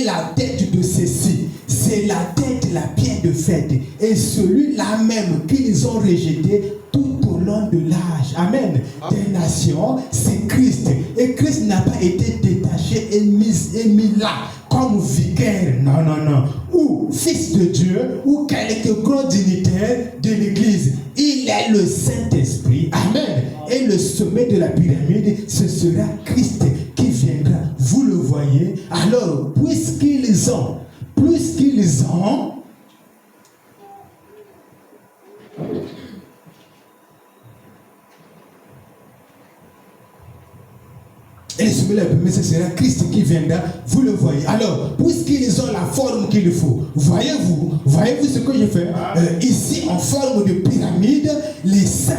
la tête de ceci. C'est la tête, la pierre de fête. Et celui-là même qu'ils ont rejeté tout au long de l'âge. Amen. Des nations, c'est Christ. Et Christ n'a pas été détaché et mis là comme vicaire. Non, non, non. Ou fils de Dieu, ou quelque grand dignitaire de l'église. Il est le Saint-Esprit. Amen. Et le sommet de la pyramide, ce sera Christ qui viendra. Vous le voyez. Alors, puisqu'ils ont et le sommet de la pyramide, ce sera Christ qui viendra. Vous le voyez. Alors, puisqu'ils ont la forme qu'il faut, voyez-vous ce que je fais ici en forme de pyramide, les saints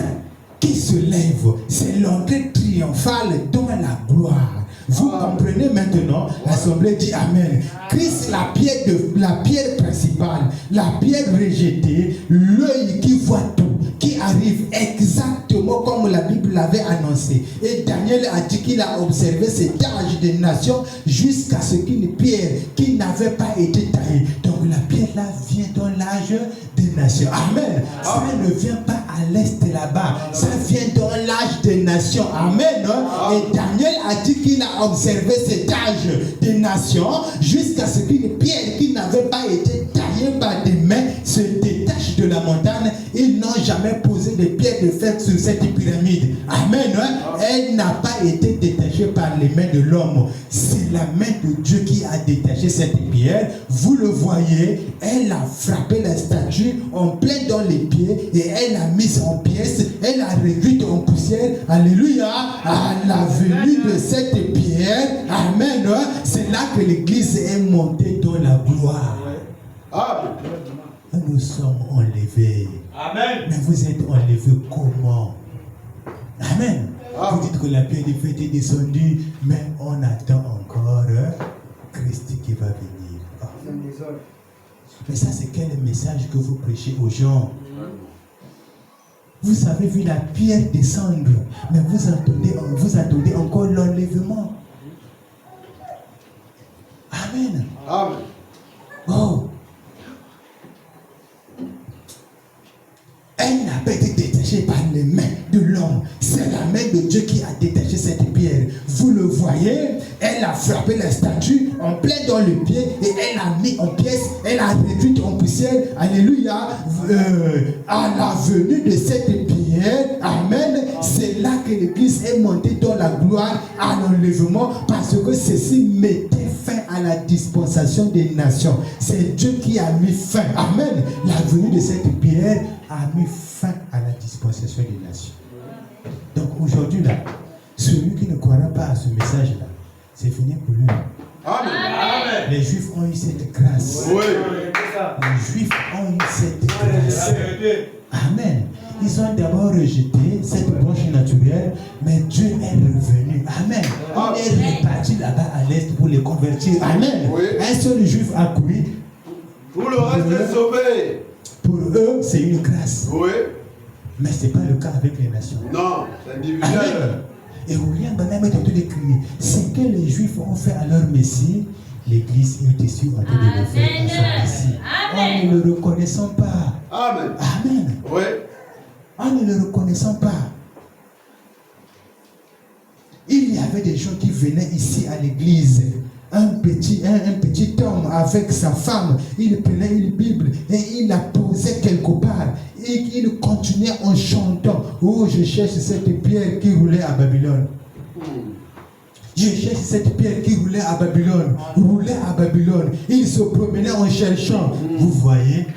qui se lèvent, c'est l'entrée triomphale dans la gloire. Vous comprenez maintenant, l'assemblée dit Amen. Christ, la pierre principale, la pierre rejetée, l'œil qui voit tout, qui arrive exactement comme la Bible l'avait annoncé. Et Daniel a dit qu'il a observé cet âge des nations jusqu'à ce qu'une pierre qui n'avait pas été taillée. Donc la pierre là vient dans l'âge des nations. Amen. Ça ne vient pas à l'est là-bas. Ça vient dans l'âge des nations. Amen. Et Daniel a dit qu'il a observé cet âge des nations jusqu'à ce qu'une pierre qui n'avait pas été taillée par des mains se détache de la montagne. Ils n'ont jamais posé de pierre de fer sur cette pyramide. Amen. Elle n'a pas été détachée par les mains de l'homme. C'est la main de Dieu qui a détaché cette pierre. Vous le voyez, elle a frappé la statue en plein dans les pieds et elle a mis en pièces, elle a réduit en poussière. Alléluia. À la venue de cette pierre, amen, c'est là que l'église est montée dans la gloire. Nous sommes enlevés. Amen. Mais vous êtes enlevés comment? Amen. Vous dites que la pierre de fête est descendue, mais on attend encore Christ qui va venir. Mais ça, c'est quel message que vous prêchez aux gens? Vous avez vu la pierre descendre, mais vous attendez encore l'enlèvement. Amen. Amen. Oh. Elle n'a pas été détachée par les mains de l'homme. C'est la main de Dieu qui a détaché cette pierre. Vous le voyez, elle a frappé la statue en plein dans le pied et elle a mis en pièces, elle a réduit en poussière. Alléluia. À la venue de cette pierre, amen, c'est là que l'église est montée dans la gloire à l'enlèvement parce que ceci mettait fin à la dispensation des nations. C'est Dieu qui a mis fin. Amen. La venue de cette pierre a mis fin à la dispensation des nations. Donc aujourd'hui là, celui qui ne croira pas à ce message là, c'est fini pour lui. Amen. Amen. Les Juifs ont eu cette grâce. Oui. Les Juifs ont eu cette grâce. Amen. Ils ont d'abord rejeté cette branche naturelle, mais Dieu est revenu. Amen. Il est reparti là-bas à l'est pour les convertir. Amen. Oui. Un seul Juif a couru. Tout le reste est sauvé. Pour eux, c'est une grâce. Oui. Mais ce n'est pas le cas avec les nations. Non, c'est individuel. Amen. Et William Branham est en train de crier. Ce que les Juifs ont fait à leur Messie, l'Église est ici en train de le faire à son Messie. En ne le reconnaissant pas. Amen. Amen. Oui. En ne le reconnaissant pas. Il y avait des gens qui venaient ici à l'église un petit homme avec sa femme, il prenait une Bible et il la posait quelque part. Et il continuait en chantant. Oh, je cherche cette pierre qui roulait à Babylone. Je cherche cette pierre qui roulait à Babylone. Roulait à Babylone. Il se promenait en cherchant. Vous voyez?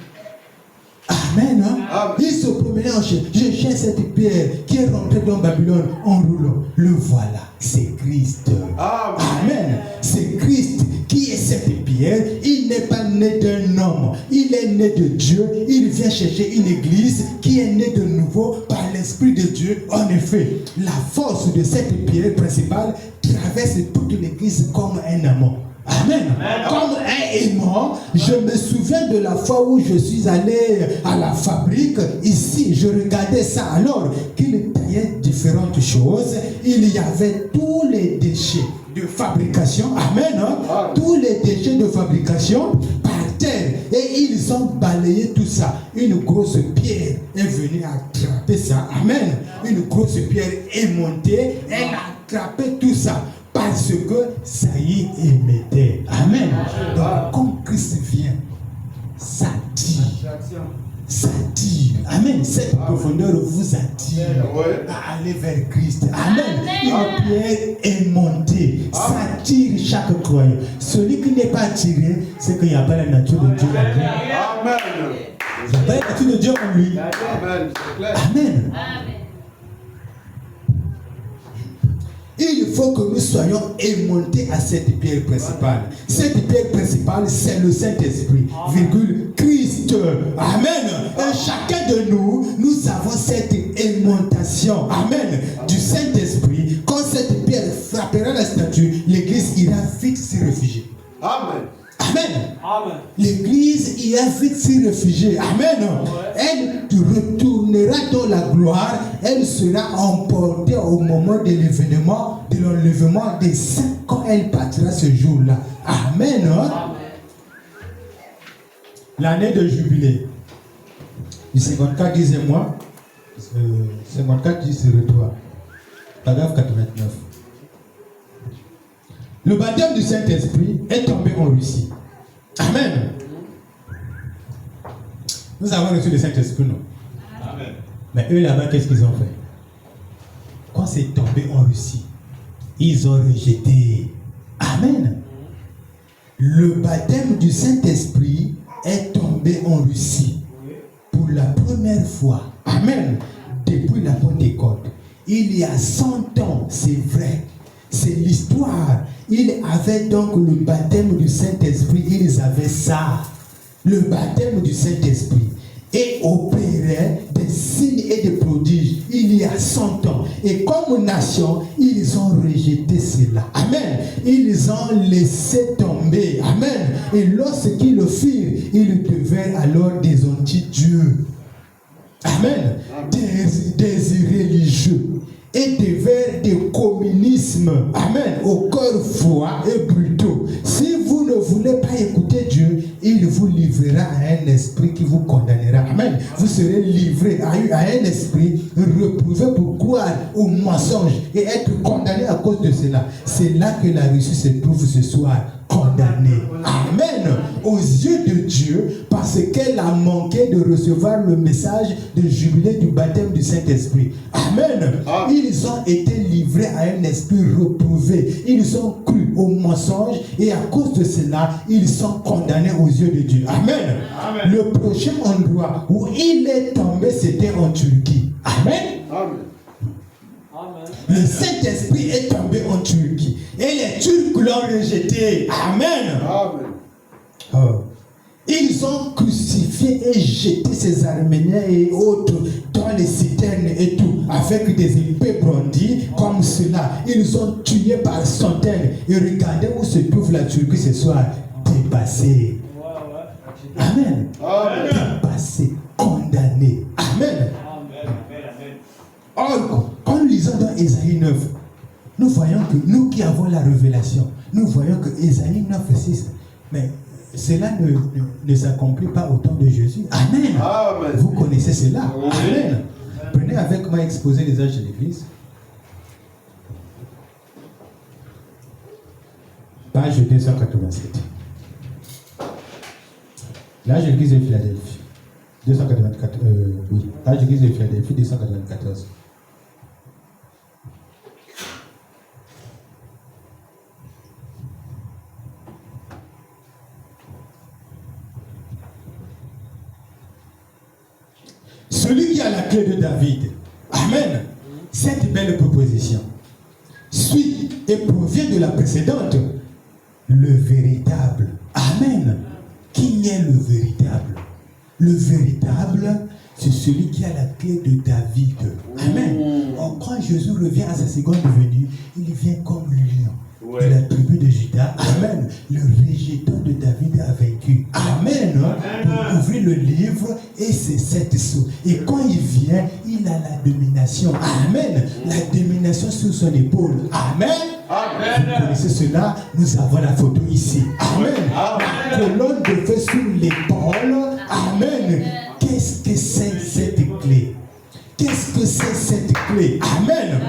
Amen. Hein? Il se promenait en cherchant. Je cherche cette pierre qui est rentrée dans Babylone en roulant. Le voilà. C'est Christ. Amen. C'est Christ qui est cette pierre. Il n'est pas né d'un homme. Il est né de Dieu. Il vient chercher une église qui est née de nouveau par l'Esprit de Dieu. En effet, la force de cette pierre principale traverse toute l'église comme un aimant. Amen. Comme un aimant, je me souviens de la fois où je suis allé à la fabrique. Ici, je regardais ça alors qu'il taillait différentes choses. Il y avait tous les déchets de fabrication. Amen. Hein? Tous les déchets de fabrication par terre. Et ils ont balayé tout ça. Une grosse pierre est venue attraper ça. Amen. Une grosse pierre est montée. Elle a attrapé tout ça. Parce que ça y émettait. Amen. Donc, quand Christ vient, ça tire. Ça tire. Amen. Cette profondeur vous attire à aller vers Christ. Amen. Une pierre est montée. Ça tire chaque croyant. Celui qui n'est pas attiré, c'est qu'il n'y a pas la nature de Dieu en lui. Amen. Il n'y a pas la nature de Dieu en lui. Amen. C'est clair. Amen. Il faut que nous soyons aimantés à cette pierre principale. Cette pierre principale, c'est le Saint-Esprit, virgule Christ. Amen. Et chacun de nous, nous avons cette aimantation. Amen. Du Saint-Esprit. Quand cette pierre frappera la statue, l'église ira vite s'y réfugier. Amen. Amen. L'église ira vite s'y réfugier. Amen. Elle retournera dans la gloire. Elle sera emportée au moment de l'événement, de l'enlèvement des saints quand elle partira ce jour-là. Amen. L'année de jubilé. Du 54 disait-moi. 54 dit sur le 3. Paragraphe 89. Le baptême du Saint-Esprit est tombé en Russie. Amen. Nous avons reçu le Saint-Esprit, non? Amen. Mais eux là-bas, qu'est-ce qu'ils ont fait? Quand c'est tombé en Russie, ils ont rejeté. Amen. Le baptême du Saint-Esprit est tombé en Russie pour la première fois. Amen. Depuis la Pentecôte. Il y a 100 ans, c'est vrai. C'est l'histoire. Ils avaient donc le baptême du Saint-Esprit. Ils avaient ça. Le baptême du Saint-Esprit. Et opérait des signes et des prodiges il y a 100 ans. Et comme nation, ils ont rejeté cela. Amen. Ils ont laissé tomber. Amen. Et lorsqu'ils le firent, ils devinrent alors des anti-dieux. Amen. Des religieux. Et devinrent des communismes. Amen. Au cœur froid et brutaux. Si vous ne voulez pas écouter Dieu, il vous livrera à un esprit qui vous condamnera. Amen. Vous serez livré à un esprit reprouvé pour croire au mensonge et être condamné à cause de cela. C'est là que la Russie se trouve ce soir. Condamnée. Amen. Aux yeux de Dieu, parce qu'elle a manqué de recevoir le message de jubilé du baptême du Saint-Esprit. Amen. Ils ont été livrés à un esprit reprouvé. Ils ont cru au mensonge et à cause de cela, ils sont condamnés aux yeux de Dieu. Amen. Amen. Le prochain endroit où il est tombé, c'était en Turquie. Amen. Amen. Le Saint-Esprit est tombé en Turquie. Et les Turcs l'ont rejeté. Amen. Amen. Oh. Ils ont crucifié et jeté ces Arméniens et autres dans les citernes et tout, avec des épées brandies comme cela. Ils ont tué par centaines. Et regardez où se trouve la Turquie ce soir. Dépassée. Amen. Dépassée. Condamnée. Amen. Or, quand nous lisons dans Ésaïe 9, nous voyons que nous qui avons la révélation, nous voyons que Ésaïe 9, 6, mais cela ne s'accomplit pas au temps de Jésus. Amen. Amen. Vous connaissez cela. Oui. Amen. Prenez avec moi exposer les âges de l'Église. Page 287. L'âge de l'Église de Philadelphie. 284. Oui. L'âge de l'Église de Philadelphie, 294. Celui qui a la clé de David. Amen. Cette belle proposition suit et provient de la précédente. Le véritable. Amen. Qui est le véritable? Le véritable, c'est celui qui a la clé de David. Amen. Or, quand Jésus revient à sa seconde venue, il vient comme lion de la tribu de Juda. Amen. Le rejeton de David a vaincu. Amen. Pour ouvrir le livre et c'est 7 sceaux. Et quand il vient, il a la domination. Amen. La domination sur son épaule. Amen. Amen. Vous connaissez cela, nous avons la photo ici. Amen. La colonne de feu sur l'épaule. Amen. Qu'est-ce que c'est cette clé? Qu'est-ce que c'est cette clé? Amen.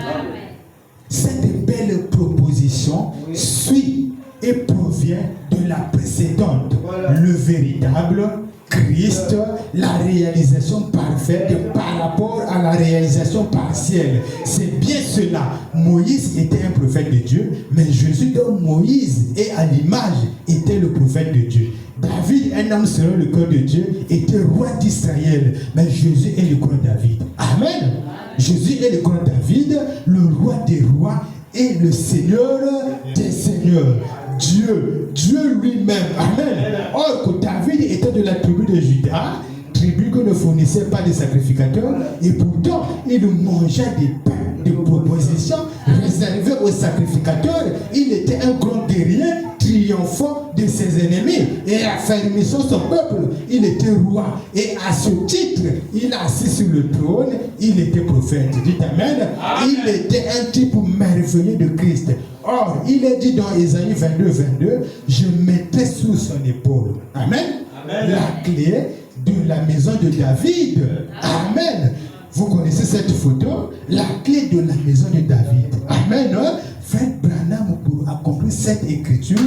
Cette belle proposition suit et provient de la précédente. Le véritable Christ, la réalisation parfaite par rapport à la réalisation partielle. C'est bien cela. Moïse était un prophète de Dieu, mais Jésus, dont Moïse et à l'image était le prophète de Dieu. David, un homme selon le cœur de Dieu, était roi d'Israël, mais Jésus est le grand David. Amen. Jésus est le grand David, le roi des rois et le Seigneur des seigneurs. Dieu lui-même. Amen. Or que David était de la tribu de Juda, tribu que ne fournissait pas de sacrificateurs, et pourtant il mangeait des pains de proposition réservés aux sacrificateurs. Il était un grand guerrier triomphant de ses ennemis et affermissant son peuple. Il était roi et à ce titre, il a assis sur le trône. Il était prophète. Dites Amen. Il était un type merveilleux de Christ. Or, il est dit dans Ésaïe 22, je mettrai sous son épaule. Amen. Amen. La clé de la maison de David. Amen. Vous connaissez cette photo? La clé de la maison de David. Amen. Frère Branham, pour accomplir cette écriture,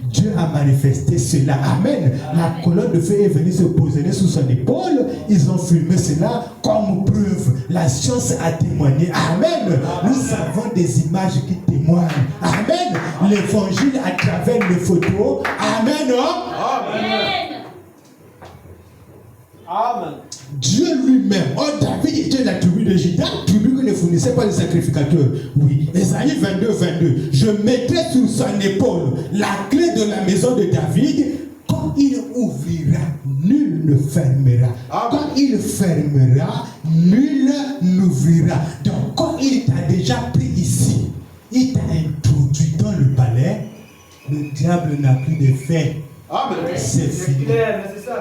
Dieu a manifesté cela. Amen. La colonne de feu est venue se poser sous son épaule. Ils ont filmé cela comme preuve. La science a témoigné. Amen. Nous avons des images qui témoignent. Amen. L'évangile à travers les photos. Amen. Amen. Amen. Dieu lui-même. Oh, David était la tribu de Juda, tribu qui ne fournissait pas de sacrificateurs. Oui. Ésaïe 22. Je mettrai sur son épaule la clé de la maison de David. Quand il ouvrira, nul ne fermera. Quand il fermera, nul n'ouvrira. Donc, quand il t'a déjà pris ici, il t'a introduit dans le palais, le diable n'a plus d'effet. C'est fini.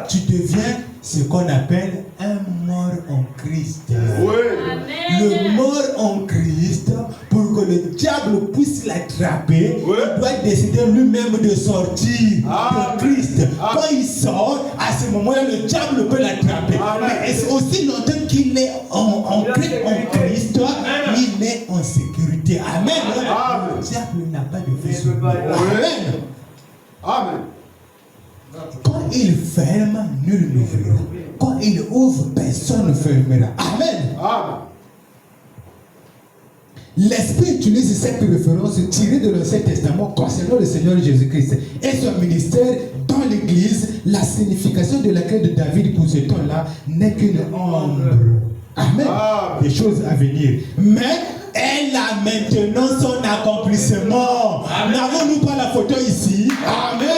Tu deviens ce qu'on appelle un mort en Christ. Le mort en Christ, pour que le diable puisse l'attraper, il doit décider lui-même de sortir de Christ. Quand il sort, à ce moment-là, le diable peut l'attraper. Mais aussi longtemps qu'il est en Christ, il est en sécurité. Amen. Le diable n'a pas de fait sur lui. Amen. Amen. Quand il ferme, nul n'ouvrira. Quand il ouvre, personne ne fermera. Amen. Amen. L'Esprit utilise cette référence tirée de l'Ancien Testament concernant le Seigneur Jésus-Christ et son ministère dans l'Église. La signification de la clé de David pour ce temps-là n'est qu'une ombre. Amen. Des choses à venir. Mais elle a maintenant son accomplissement. N'avons-nous pas la photo ici? Amen.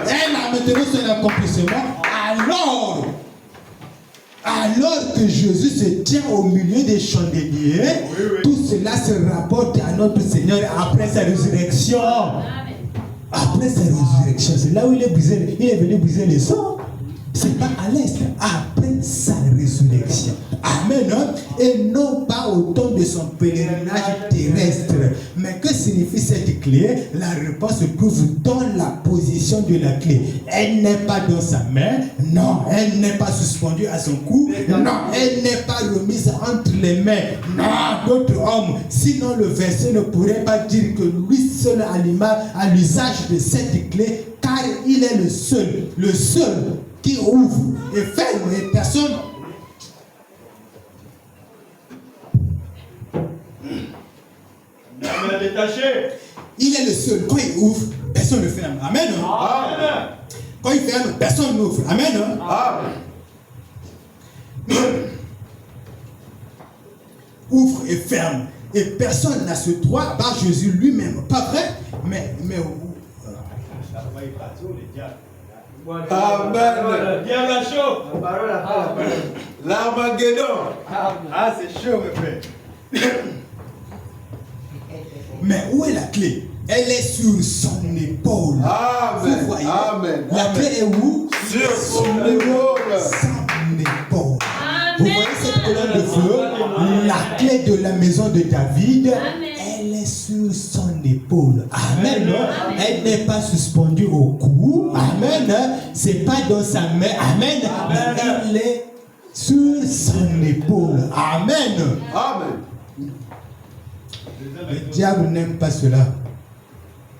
Elle a maintenant son accomplissement. Alors que Jésus se tient au milieu des chandeliers, tout cela se rapporte à notre Seigneur après sa résurrection. Après sa résurrection, c'est là où il est venu briser les sceaux. C'est pas à l'est, après sa résurrection. Amen. Et non pas au temps de son pèlerinage terrestre. Mais que signifie cette clé? La réponse se trouve dans la position de la clé. Elle n'est pas dans sa main. Non, elle n'est pas suspendue à son cou. Non, elle n'est pas remise entre les mains. Non, d'autres hommes. Sinon, le verset ne pourrait pas dire que lui seul a l'usage de cette clé, car il est le seul qui ouvre et ferme et personne. Il est le seul. Quand il ouvre, personne ne ferme. Amen. Amen. Quand il ferme, personne n'ouvre. Amen. Amen. Ouvre et ferme. Et personne n'a ce droit, par Jésus lui-même. Pas vrai? Mais Amen. Diable chaud. La parole après la parole. L'Armageddon. Ah, c'est chaud, mes frères. Mais où est la clé? Elle est sur son épaule. Amen. Vous voyez? Amen. La clé est où? Sur son épaule. Son épaule. Vous voyez cette colonne de feu? La clé de la maison de David, elle est sur son épaule. Amen. Elle n'est pas suspendue au cou. Amen. C'est pas dans sa main. Amen. Elle est sur son épaule. Amen. Amen. Le diable n'aime pas cela.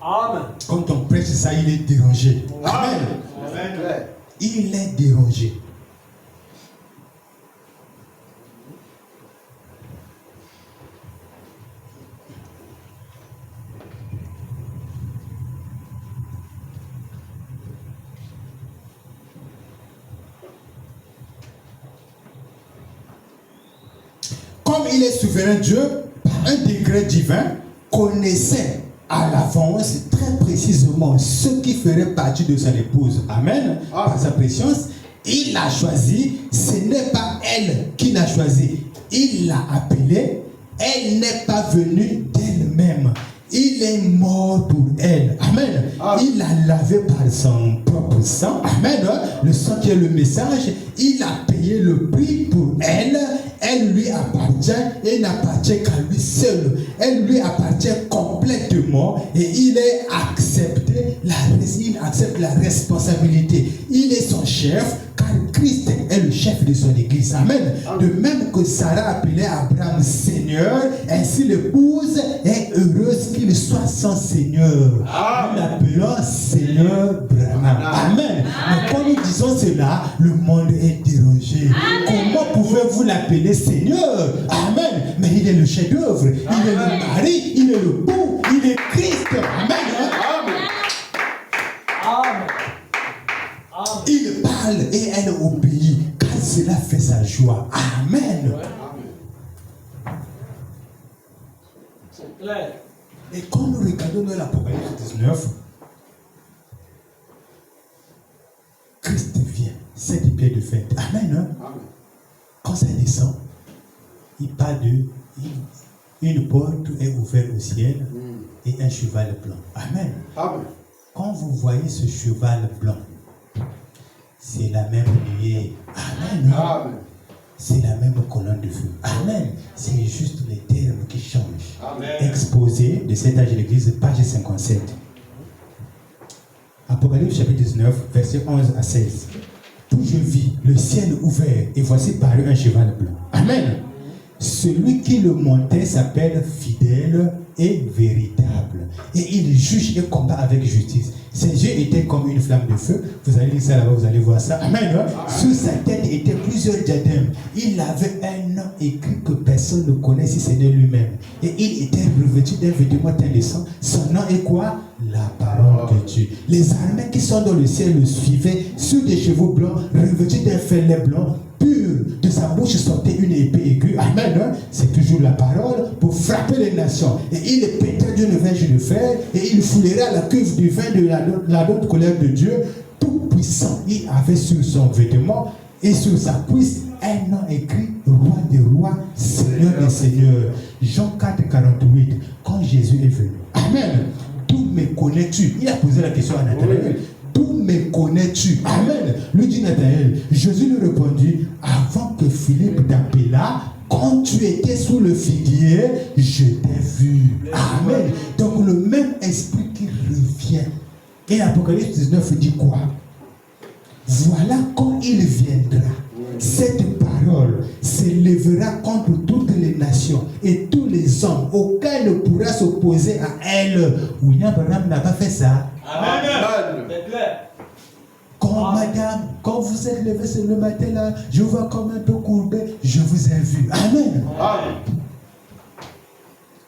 Amen. Quand on prêche ça, il est dérangé. Amen. Amen. Il est dérangé. Comme il est souverain, Dieu, par un décret divin, connaissait à l'avance très précisément ce qui ferait partie de son épouse. Amen. Par sa préscience, il l'a choisi. Ce n'est pas elle qui l'a choisi. Il l'a appelée. Elle n'est pas venue d'elle-même. Il est mort pour elle. Amen. Il l'a lavé par son propre sang. Amen. Le sang qui est le message. Il a payé le prix pour elle. Elle lui appartient et n'appartient qu'à lui seul. Elle lui appartient complètement et il est accepté. Il accepte la responsabilité. Il est son chef car Christ est le chef de son église. Amen. De même que Sarah appelait Abraham Seigneur, ainsi l'épouse est heureuse qu'il soit son Seigneur. Nous l'appelons Seigneur Branham. Amen. Mais quand nous disons cela, le monde est dérangé. Comment pouvez-vous l'appeler Seigneur? Amen. Mais il est le chef-d'œuvre. Il est le mari. Il est le beau. Il est Christ. Amen. Amen. Il parle et elle obéit, car cela fait sa joie. Amen. C'est clair. Et quand nous regardons dans l'Apocalypse 19, Christ vient, 7 pieds de fête. Amen. Quand ça descend, il parle de une porte est ouverte au ciel et un cheval blanc. Amen. Quand vous voyez ce cheval blanc, c'est la même nuée. Amen. C'est la même colonne de feu. Amen. C'est juste les termes qui changent. Amen. Exposé de cet âge de l'église, page 57. Apocalypse chapitre 19, versets 11 à 16. Puis je vis le ciel ouvert et voici parut un cheval blanc. Amen. Celui qui le montait s'appelle fidèle et véritable. Et il juge et combat avec justice. Ses yeux étaient comme une flamme de feu. Vous allez lire ça là-bas, vous allez voir ça. Amen. Sur sa tête étaient plusieurs diadèmes. Il avait un nom écrit que personne ne connaît si ce n'est lui-même. Et il était revêtu d'un vêtement teint de sang. Son nom est quoi? La parole de Dieu. Les armées qui sont dans le ciel le suivaient sur des chevaux blancs, revêtus d'un fêlé blanc pur. De sa bouche sortait une épée aiguë. Amen. C'est toujours la parole pour frapper les nations. Et il est pétri d'une verge de fer et il foulera la cuve du vin de la haute colère de Dieu tout puissant. Il avait sur son vêtement et sur sa cuisse un nom écrit Roi des rois, Seigneur des seigneurs. Jean 4, 48. Quand Jésus est venu. Amen. D'où me connais-tu? Il a posé la question à Nathanaël. d'où me connais-tu? Amen. Lui dit Nathanaël. Jésus lui répondit, avant que Philippe t'appela, quand tu étais sous le figuier, je t'ai vu. Amen. Donc le même esprit qui revient. Et Apocalypse 19 dit quoi? Voilà quand il viendra, cette parole s'élèvera contre toutes les nations et tous les hommes. Aucun ne pourra s'opposer à elle. William Branham n'a pas fait ça. Amen. C'est clair. Quand madame, quand vous êtes levé le matin là, je vois comme un peu courbé, je vous ai vu. Amen. Amen.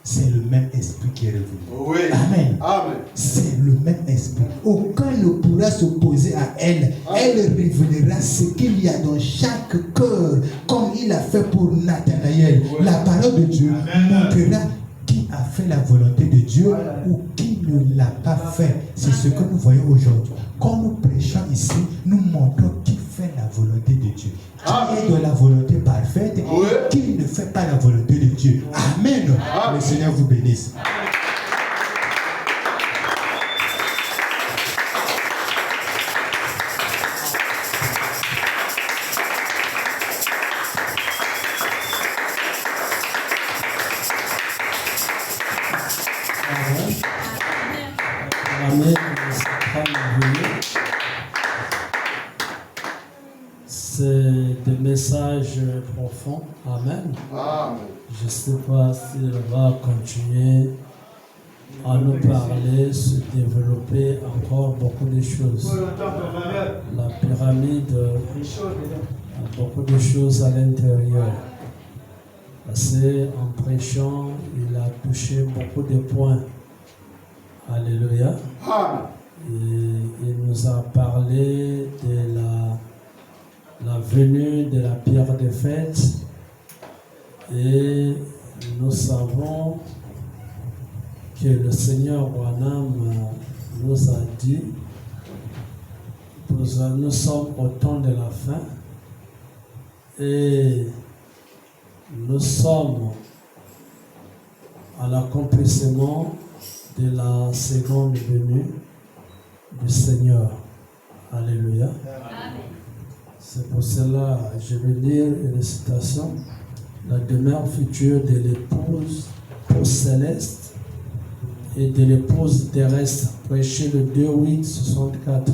C'est le même esprit qui est revenu. Oui. Amen. Amen. C'est le même esprit. Aucun ne pourra s'opposer à elle. Elle révélera ce qu'il y a dans chaque cœur, comme il a fait pour Nathanaël. La parole de Dieu montrera qui a fait la volonté de Dieu ou qui ne l'a pas fait. C'est ce que nous voyons aujourd'hui. Quand nous prêchons ici, nous montrons qui fait la volonté de Dieu. Qui est dans la volonté parfaite et qui ne fait pas la volonté de Dieu. Amen. Le Seigneur vous bénisse. Amen. C'est des messages profonds. Amen. Amen. Je ne sais pas s'il va continuer à nous parler, se développer encore beaucoup de choses. La pyramide a beaucoup de choses à l'intérieur. Parce qu'en prêchant, il a touché beaucoup de points. Alléluia. Amen. Et il nous a parlé de la venue de la pierre de fête. Et nous savons que le Seigneur Branham nous a dit, nous sommes au temps de la fin et nous sommes à l'accomplissement de la seconde venue du Seigneur. Alléluia. C'est pour cela que je vais lire une citation. La demeure future de l'épouse céleste et de l'épouse terrestre, prêché le 2-8-64.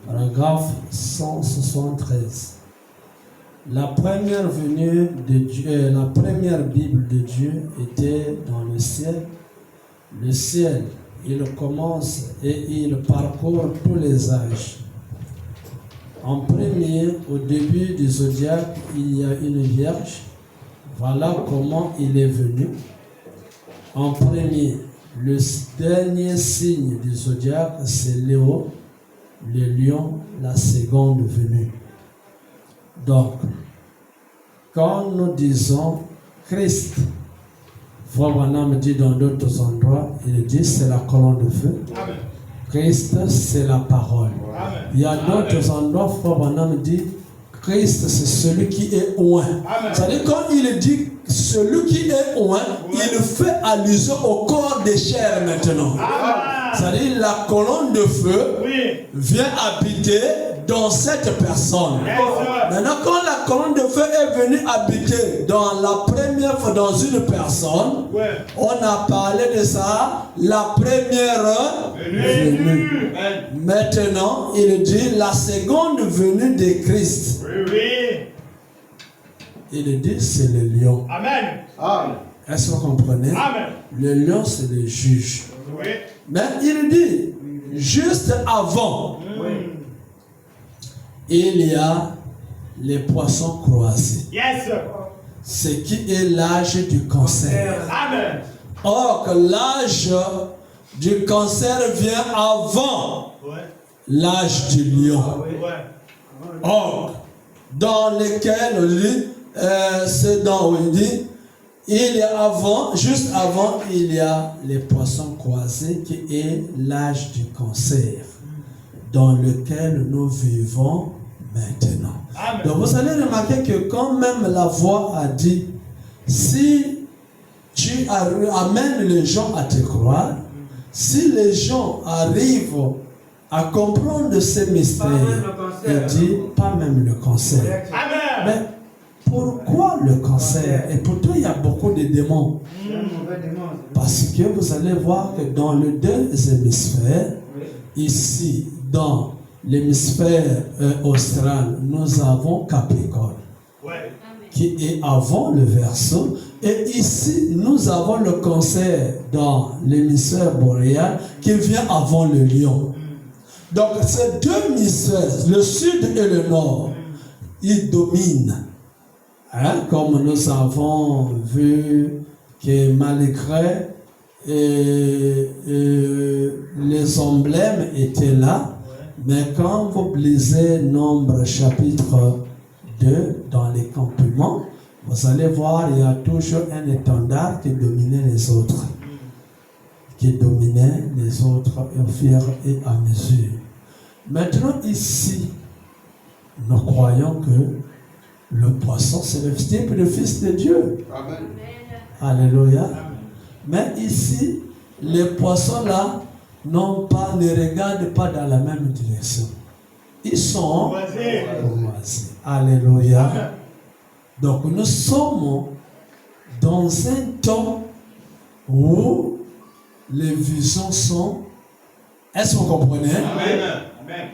Paragraphe 173. La première venue de Dieu, la première Bible de Dieu était dans le ciel. Le ciel, il commence et il parcourt tous les âges. En premier, au début du zodiaque, il y a une vierge. Voilà comment il est venu. En premier, le dernier signe du zodiaque, c'est Léo, le lion, la seconde venue. Donc, quand nous disons Christ, Frère Branham dit dans d'autres endroits, il dit c'est la colonne de feu. Amen. Christ, c'est la parole. Amen. Il y a d'autres endroits, Frère Branham dit Christ, c'est celui qui est oint. C'est-à-dire, quand il dit celui qui est oint, il fait allusion au corps des chairs maintenant. C'est-à-dire, la colonne de feu vient habiter dans cette personne. Maintenant, quand la colonne de feu est venue habiter dans la première fois dans une personne, on a parlé de ça, la première venue. Maintenant, il dit la seconde venue de Christ. Il dit c'est le lion. Amen. Amen. Est-ce que vous comprenez? Amen. Le lion, c'est le juge. Mais il dit, juste avant, il y a les poissons croisés. Yes. Ce qui est l'âge du cancer. Amen. Or, que l'âge du cancer vient avant l'âge du lion. Or, dans lequel on dit, c'est dans où il dit, il y a avant, juste avant, il y a les poissons croisés qui est l'âge du cancer dans lequel nous vivons maintenant. Amen. Donc vous allez remarquer que quand même la voix a dit, si tu amènes les gens à te croire, si les gens arrivent à comprendre ces mystères. Il dit, pas même le cancer. Amen. Mais pourquoi le cancer? Et pourtant, il y a beaucoup de démons. Parce que vous allez voir que dans les deux hémisphères, ici, dans l'hémisphère austral, nous avons Capricorne, qui est avant le Verseau. Et ici, nous avons le cancer dans l'hémisphère boréal, qui vient avant le Lion. Donc, ces deux hémisphères, le sud et le nord, ils dominent. Hein? Comme nous avons vu que malgré les emblèmes étaient là, mais quand vous lisez Nombre chapitre 2 dans les campements, vous allez voir, il y a toujours un étendard qui dominait les autres. Qui dominait les autres au fur et à mesure. Maintenant, ici, nous croyons que le poisson, c'est le fils de Dieu. Amen. Alléluia. Mais ici, les poissons-là ne regardent pas dans la même direction. Ils sont croisés. Alléluia. Donc, nous sommes dans un temps où les visions sont... Est-ce que vous comprenez? Amen. Amen.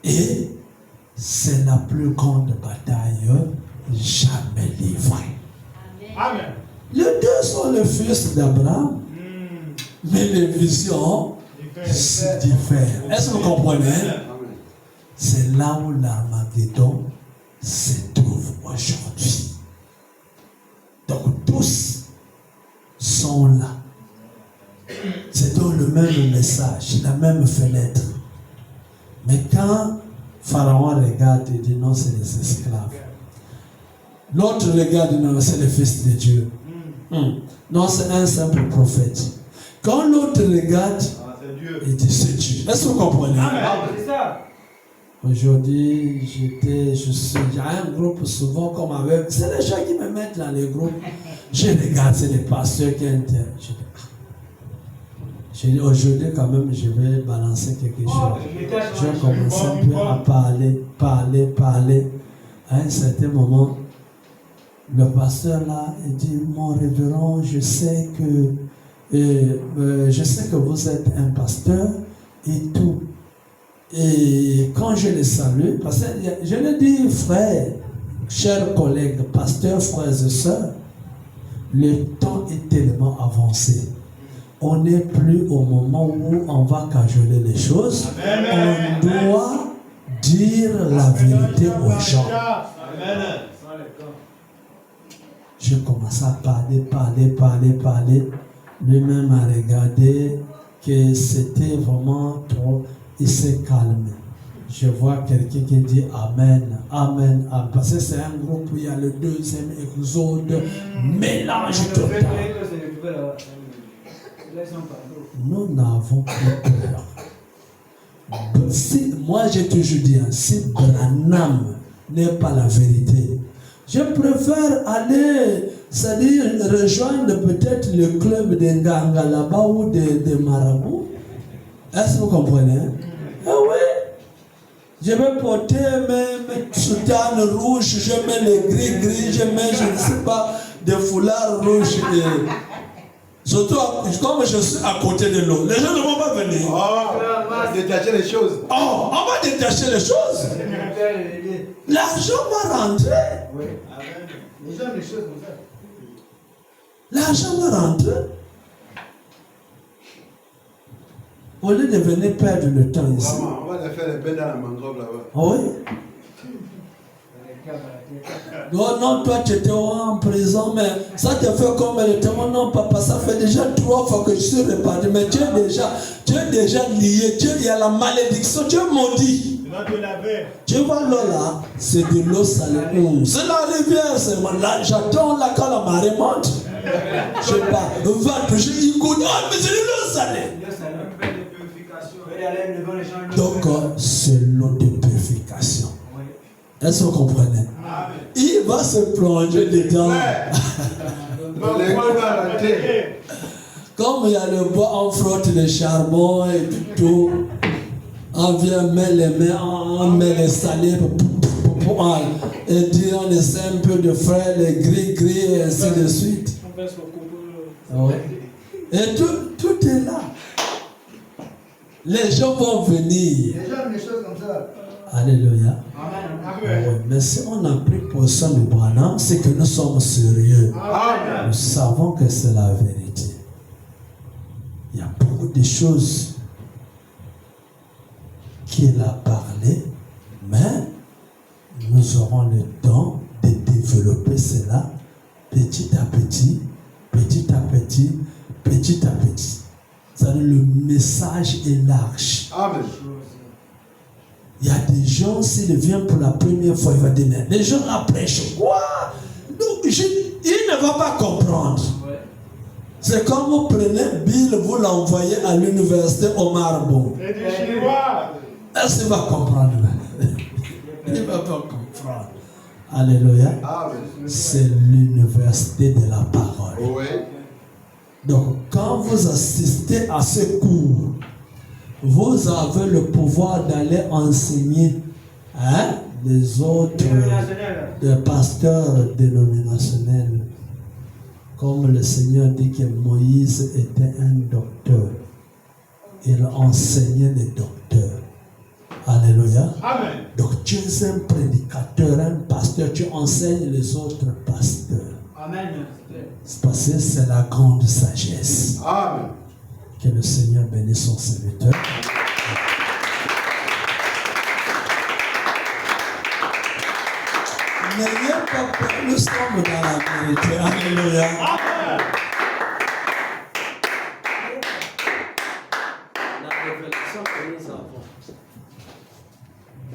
Et c'est la plus grande bataille jamais livrée. Amen. Les deux sont les fils d'Abraham, mais les visions se diffèrent. Est-ce que vous comprenez? C'est là où l'Armageddon se trouve aujourd'hui. Donc tous sont là. C'est dans le même message, la même fenêtre. Mais quand Pharaon regarde, il dit non, c'est les esclaves. L'autre regarde, non, c'est le fils de Dieu. Non, c'est un simple prophète. Quand l'autre regarde, il dit c'est Dieu. Est-ce que vous comprenez? C'est ça. Aujourd'hui, il y a un groupe souvent comme avec. C'est les gens qui me mettent dans les groupes. Je regarde, c'est les pasteurs qui interviennent. Je dis aujourd'hui quand même, je vais balancer quelque chose. Je vais commencer un peu à parler. À un certain moment, le pasteur là, il dit, mon révérend, je sais que vous êtes un pasteur et tout. Et quand je le salue, parce que je le dis, frère, chers collègues, pasteurs, frères et sœurs, le temps est tellement avancé. On n'est plus au moment où on va cajoler les choses. Amen. On doit dire la vérité aux gens. Amen. Je commence à parler. Lui-même a regardé que c'était vraiment trop. Il s'est calmé. Je vois quelqu'un qui dit Amen, Amen, Amen. Parce que c'est un groupe où il y a le deuxième exode, mélange total. Nous n'avons plus peur. Moi, j'ai toujours dit, si Branham n'est pas la vérité, je préfère aller, c'est-à-dire rejoindre peut-être le club de Nganga là-bas ou de Marabout. Est-ce que vous comprenez? Ah oui. Je vais porter mes soutanes rouges, je mets les gris, je mets, je ne sais pas, des foulards rouges. Surtout, comme je suis à côté de l'eau, les gens ne vont pas venir. On va détacher les choses. Oh, on va détacher les choses. L'argent va rentrer. Oui. Les gens, les choses comme ça. L'argent va rentrer. Au lieu de venir perdre le temps ici. On va les faire les bains dans la mangrove là-bas. Ah oui. Non, toi tu étais en prison, mais ça te fait combien de temps? Non, papa, ça fait déjà 3 fois que je suis reparti. Mais tu es déjà lié. Il y a la malédiction, tu es maudit. Tu vois l'eau là, c'est de l'eau salée. C'est la rivière, c'est là. J'attends là quand la marée monte. Je sais pas, va toucher, il connaît, mais c'est de l'eau salée. Donc, c'est l'eau de purification. Est-ce que vous comprenez? Il va se plonger dedans. Comme il y a le bois, on frotte le charbon et tout. On vient mettre les mains, on met les salés et dit on essaie un peu de faire les gris et ainsi de suite. Ouais. Et tout est là. Les gens vont venir. Les gens, des choses comme ça. Alléluia. Amen. Ouais, mais si on a pris position de Branham, c'est que nous sommes sérieux. Amen. Nous savons que c'est la vérité. Il y a beaucoup de choses qu'il a parlé, mais nous aurons le temps de développer cela petit à petit, petit à petit, petit à petit. C'est-à-dire le message est large. Amen. Il y a des gens, s'ils viennent pour la première fois, il va dire, mais les gens la prêchent. Quoi? Donc, il ne va pas comprendre. C'est comme vous prenez Bill, vous l'envoyez à l'université Omar Bon. Est-ce qu'il va comprendre? Il ne va pas comprendre. Alléluia. Amen. C'est l'université de la parole. Oui. Donc, quand vous assistez à ce cours, vous avez le pouvoir d'aller enseigner les autres des pasteurs dénominationnels. Comme le Seigneur dit que Moïse était un docteur. Il enseignait les docteurs. Alléluia. Amen. Donc tu es un prédicateur, un pasteur, tu enseignes les autres pasteurs. Amen. C'est parce que c'est la grande sagesse. Amen. Que le Seigneur bénisse son serviteur. N'ayez pas peur, nous sommes dans la vérité. Alléluia. La révélation que nous